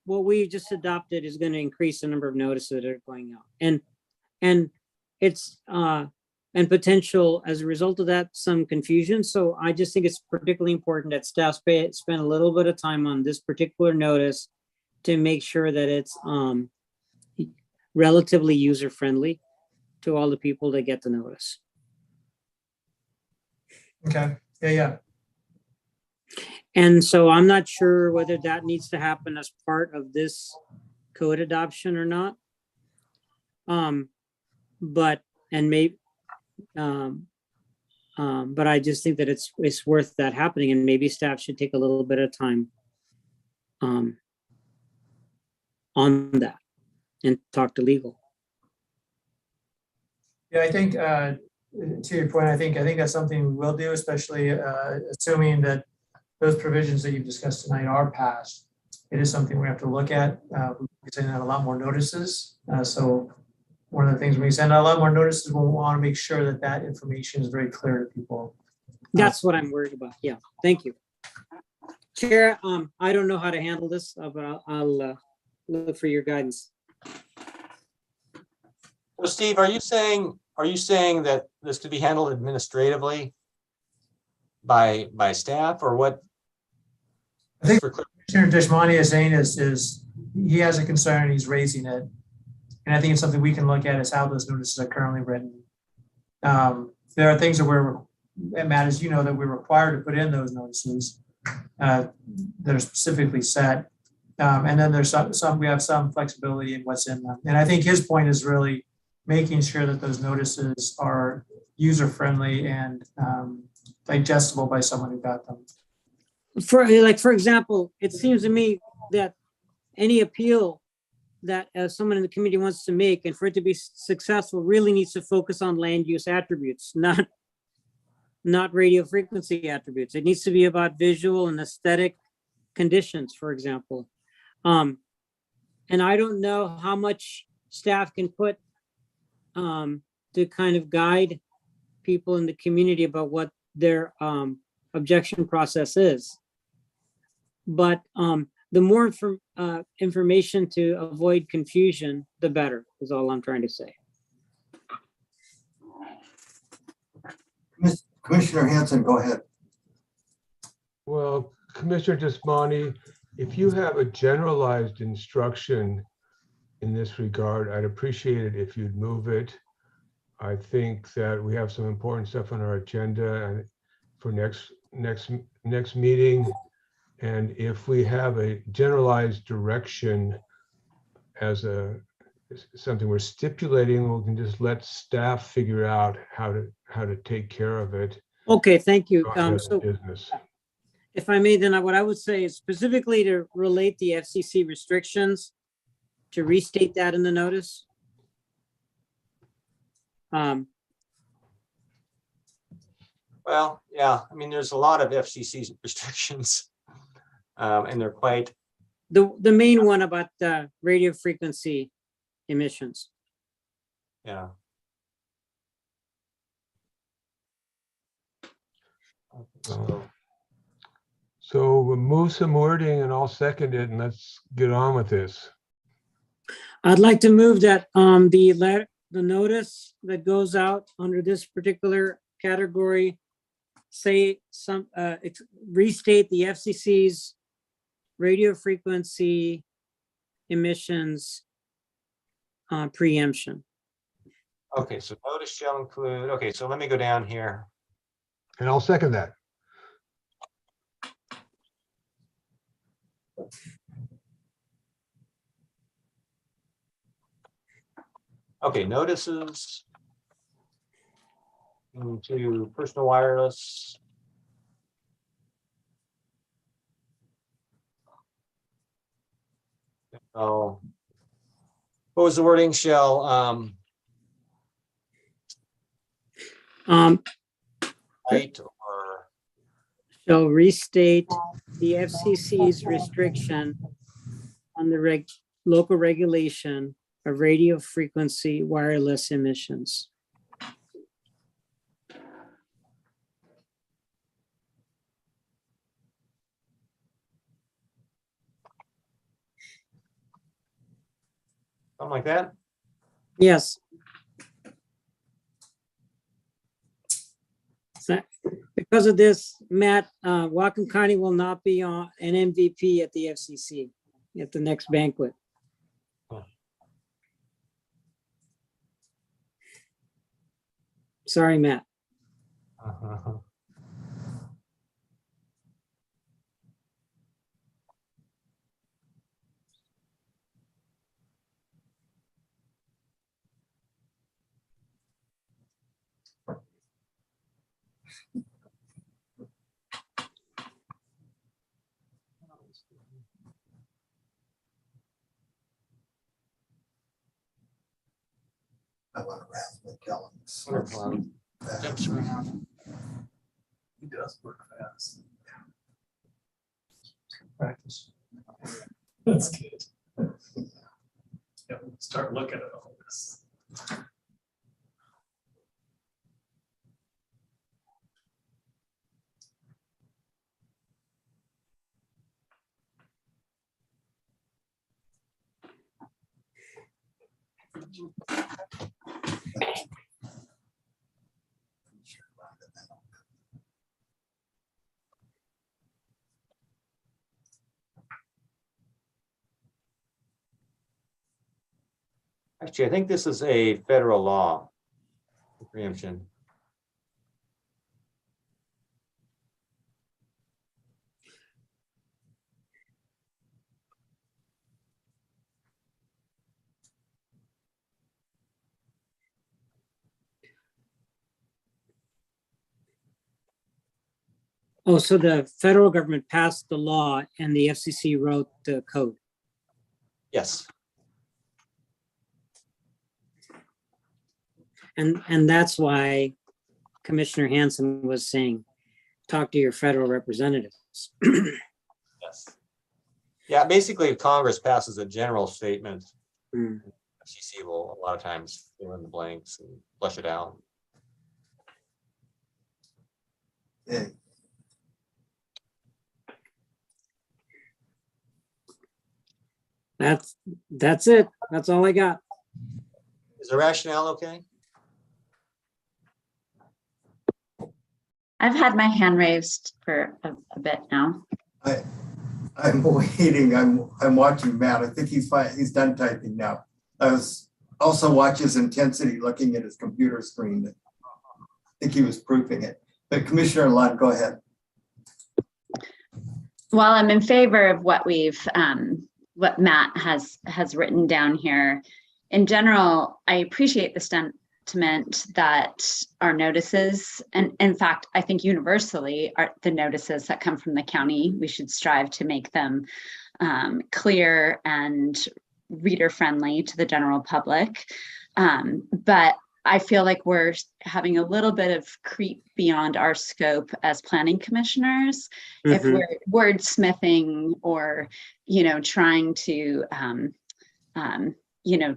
what we just adopted is going to increase the number of notices that are going out, and it's and potential as a result of that some confusion. So I just think it's particularly important that staff spend a little bit of time on this particular notice to make sure that it's relatively user friendly to all the people that get the notice. Okay. Yeah. And so I'm not sure whether that needs to happen as part of this code adoption or not. But I just think that it's worth that happening, and maybe staff should take a little bit of time on that and talk to legal. Yeah, I think to your point, I think that's something we will do, especially assuming that those provisions that you've discussed tonight are passed. It is something we have to look at. We send out a lot more notices. So one of the things when we send out a lot more notices, we'll want to make sure that that information is very clear to people. That's what I'm worried about. Yeah, thank you. Chair, I don't know how to handle this, but I'll look for your guidance. So Steve, are you saying that this could be handled administratively by staff, or what? I think Commissioner Deshmani is saying is he has a concern, he's raising it. And I think it's something we can look at is how those notices are currently written. There are things that Matt, as you know, that we're required to put in those notices that are specifically set. And then there's we have some flexibility in what's in them. And I think his point is really making sure that those notices are user-friendly and digestible by someone who got them. for example, it seems to me that any appeal that someone in the community wants to make, and for it to be successful, really needs to focus on land use attributes, not radio frequency attributes. It needs to be about visual and aesthetic conditions, for example. And I don't know how much staff can put to kind of guide people in the community about what their objection process is. But the more information to avoid confusion, the better, is all I'm trying to say. Commissioner Hanson, go ahead. Well, Commissioner Jasmani, if you have a generalized instruction in this regard, I'd appreciate it if you'd move it. I think that we have some important stuff on our agenda and for next meeting. And if we have a generalized direction as something we're stipulating, we can just let staff figure out how to take care of it. Okay, thank you. So business. If I may, then what I would say is specifically to relate the FCC restrictions, to restate that in the notice. Well, yeah, I mean, there's a lot of FCC restrictions, and they're quite. The main one about the radio frequency emissions. Yeah. So we'll move some wording and I'll second it and let's get on with this. I'd like to move that the notice that goes out under this particular category, say restate the FCC's radio frequency emissions preemption. Okay, so notice shall include, okay, so let me go down here. And I'll second that. Okay, notices to personal wireless. Oh, what was the wording? Shall right or shall restate the FCC's restriction on the local regulation of radio frequency wireless emissions. something like that? Yes. So, because of this, Matt, Whatcom County will not be on an MVP at the FCC at the next banquet. Sorry, Matt. I want to wrap McKellen's. Jumps around. He does work fast. Practice. That's good. Yeah, we'll start looking at all this. Actually, I think this is a federal law preemption. Oh, so the federal government passed the law and the FCC wrote the code. Yes. And that's why Commissioner Hanson was saying, talk to your federal representatives. Yes. Yeah, basically, if Congress passes a general statement, Hmm. FCC will a lot of times fill in the blanks and flush it out. Okay. That's it. That's all I got. Is the rationale okay? I've had my hand raised for a bit now. I'm waiting. I'm watching Matt. I think he's fine. He's done typing now. I was also watch his intensity looking at his computer screen. I think he was proofing it. But Commissioner Lund, go ahead. While I'm in favor of what what Matt has written down here, in general, I appreciate the sentiment that our notices, and in fact, I think universally, are the notices that come from the county, we should strive to make them clear and reader-friendly to the general public. But I feel like we're having a little bit of creep beyond our scope as planning commissioners. If we're wordsmithing or, trying to,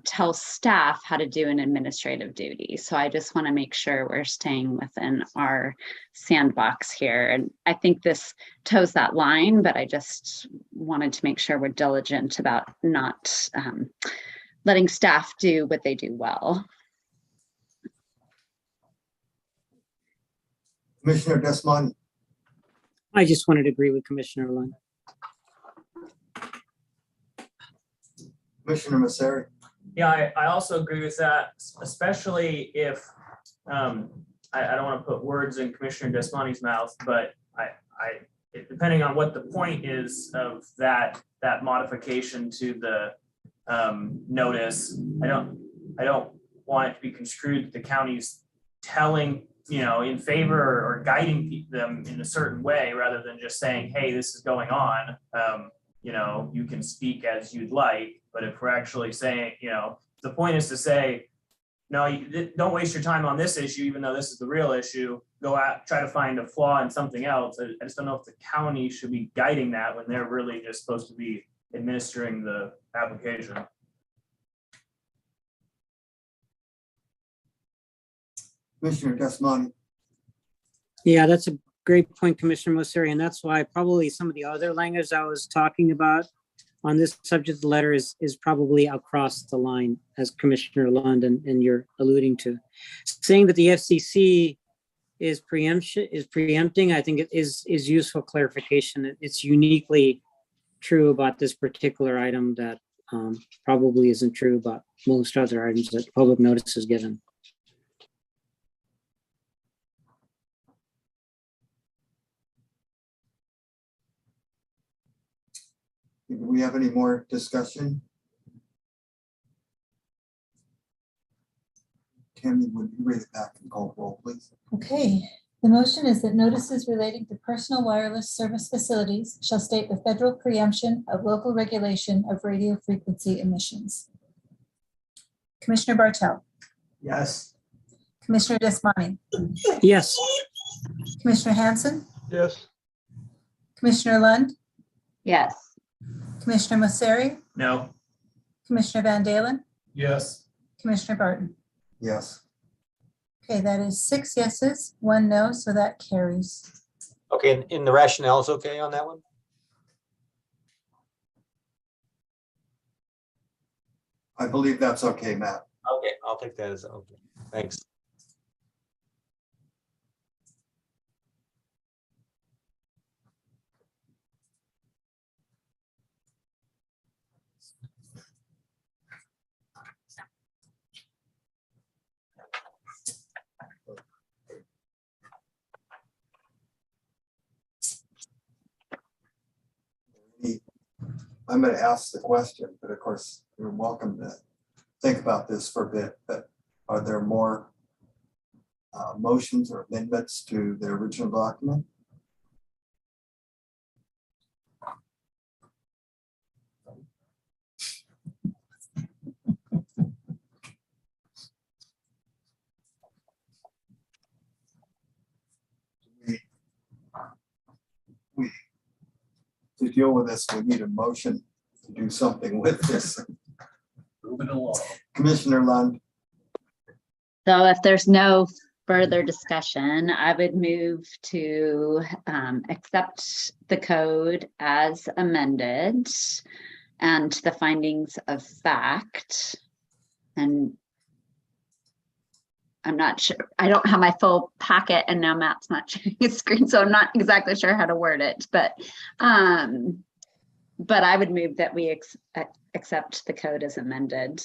tell staff how to do an administrative duty. So I just want to make sure we're staying within our sandbox here. And I think this toes that line, but I just wanted to make sure we're diligent about not letting staff do what they do well. Commissioner Desmond. I just wanted to agree with Commissioner Lund. Commissioner Masseri. Yeah, I also agree with that, especially if, I don't want to put words in Commissioner Desmonte's mouth, but depending on what the point is of that modification to the notice, I don't want it to be construed that the county's telling, in favor or guiding them in a certain way, rather than just saying, hey, this is going on. You can speak as you'd like, but if we're actually saying, the point is to say, no, don't waste your time on this issue, even though this is the real issue. Go out, try to find a flaw in something else. I just don't know if the county should be guiding that when they're really just supposed to be administering the application. Commissioner Desmond. Yeah, that's a great point, Commissioner Mosseri, and that's why probably some of the other language I was talking about on this subject of the letter is probably across the line, as Commissioner Lund and you're alluding to. Saying that the FCC is preempting, I think it is useful clarification. It's uniquely true about this particular item that probably isn't true about most other items that public notice is given. Do we have any more discussion? Tammy, would you read it back and call roll, please? Okay, the motion is that notices relating to personal wireless service facilities shall state the federal preemption of local regulation of radio frequency emissions. Commissioner Bartel, Yes. Commissioner Desmani, Yes. Commissioner Hanson, Yes. Commissioner Lund, Yes. Commissioner Mosseri, No. Commissioner Van Dalen, Yes. Commissioner Barton. Yes. Okay, that is 6 yeses, 1 no, so that carries. Okay, and the rationale is okay on that one? I believe that's okay, Matt. Okay, I'll take that as okay. Thanks. I'm going to ask the question, but of course, you're welcome to think about this for a bit. But are there more motions or amendments to the original document? to deal with this, we need a motion to do something with this. Moving along. Commissioner Lund, So if there's no further discussion, I would move to accept the code as amended and the findings of fact. And I'm not sure, I don't have my full packet and now Matt's not sharing his screen, so I'm not exactly sure how to word it, but I would move that we accept the code as amended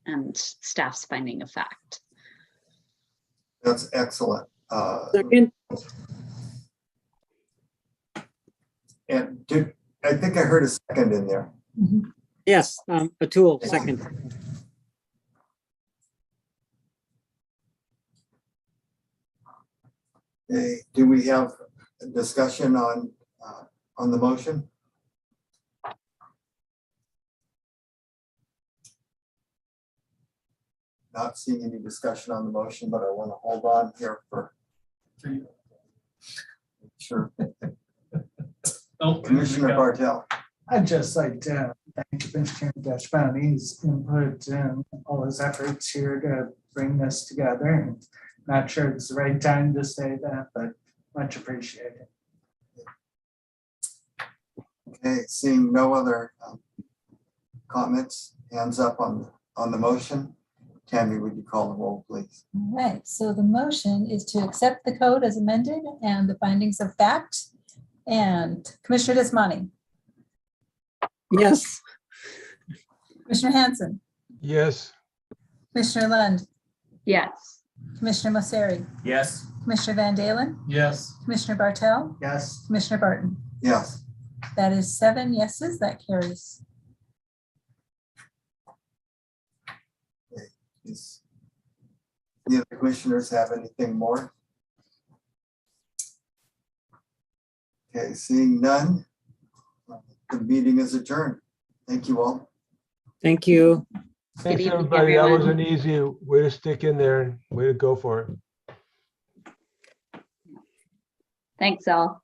and staff's finding of fact. that's excellent. Second, And I think I heard a second in there. yes, Atul, second. Okay, do we have a discussion on the motion? Not seeing any discussion on the motion, but I want to hold on here for sure. Oh, Commissioner Bartel. I'd just like to thank Commissioner Deshpani's input and all his efforts here to bring this together. And not sure it's the right time to say that, but much appreciated. Okay, seeing no other comments, hands up on the motion. Tammy, would you call the roll, please? All right, so the motion is to accept the code as amended and the findings of fact. And Commissioner Desmani, Yes, Commissioner Hanson, Yes, Commissioner Lund, Yes. Commissioner Mosseri, Yes. Commissioner Van Dalen, yes. Commissioner Bartel, Yes. Commissioner Barton. Yes. That is 7 yeses, that carries. Does any of the commissioners have anything more? Okay, seeing none, the meeting is adjourned. Thank you all. thank you. thanks, evening, everybody. That was everyone. an easy way to stick in there and way to go for it. Thanks all.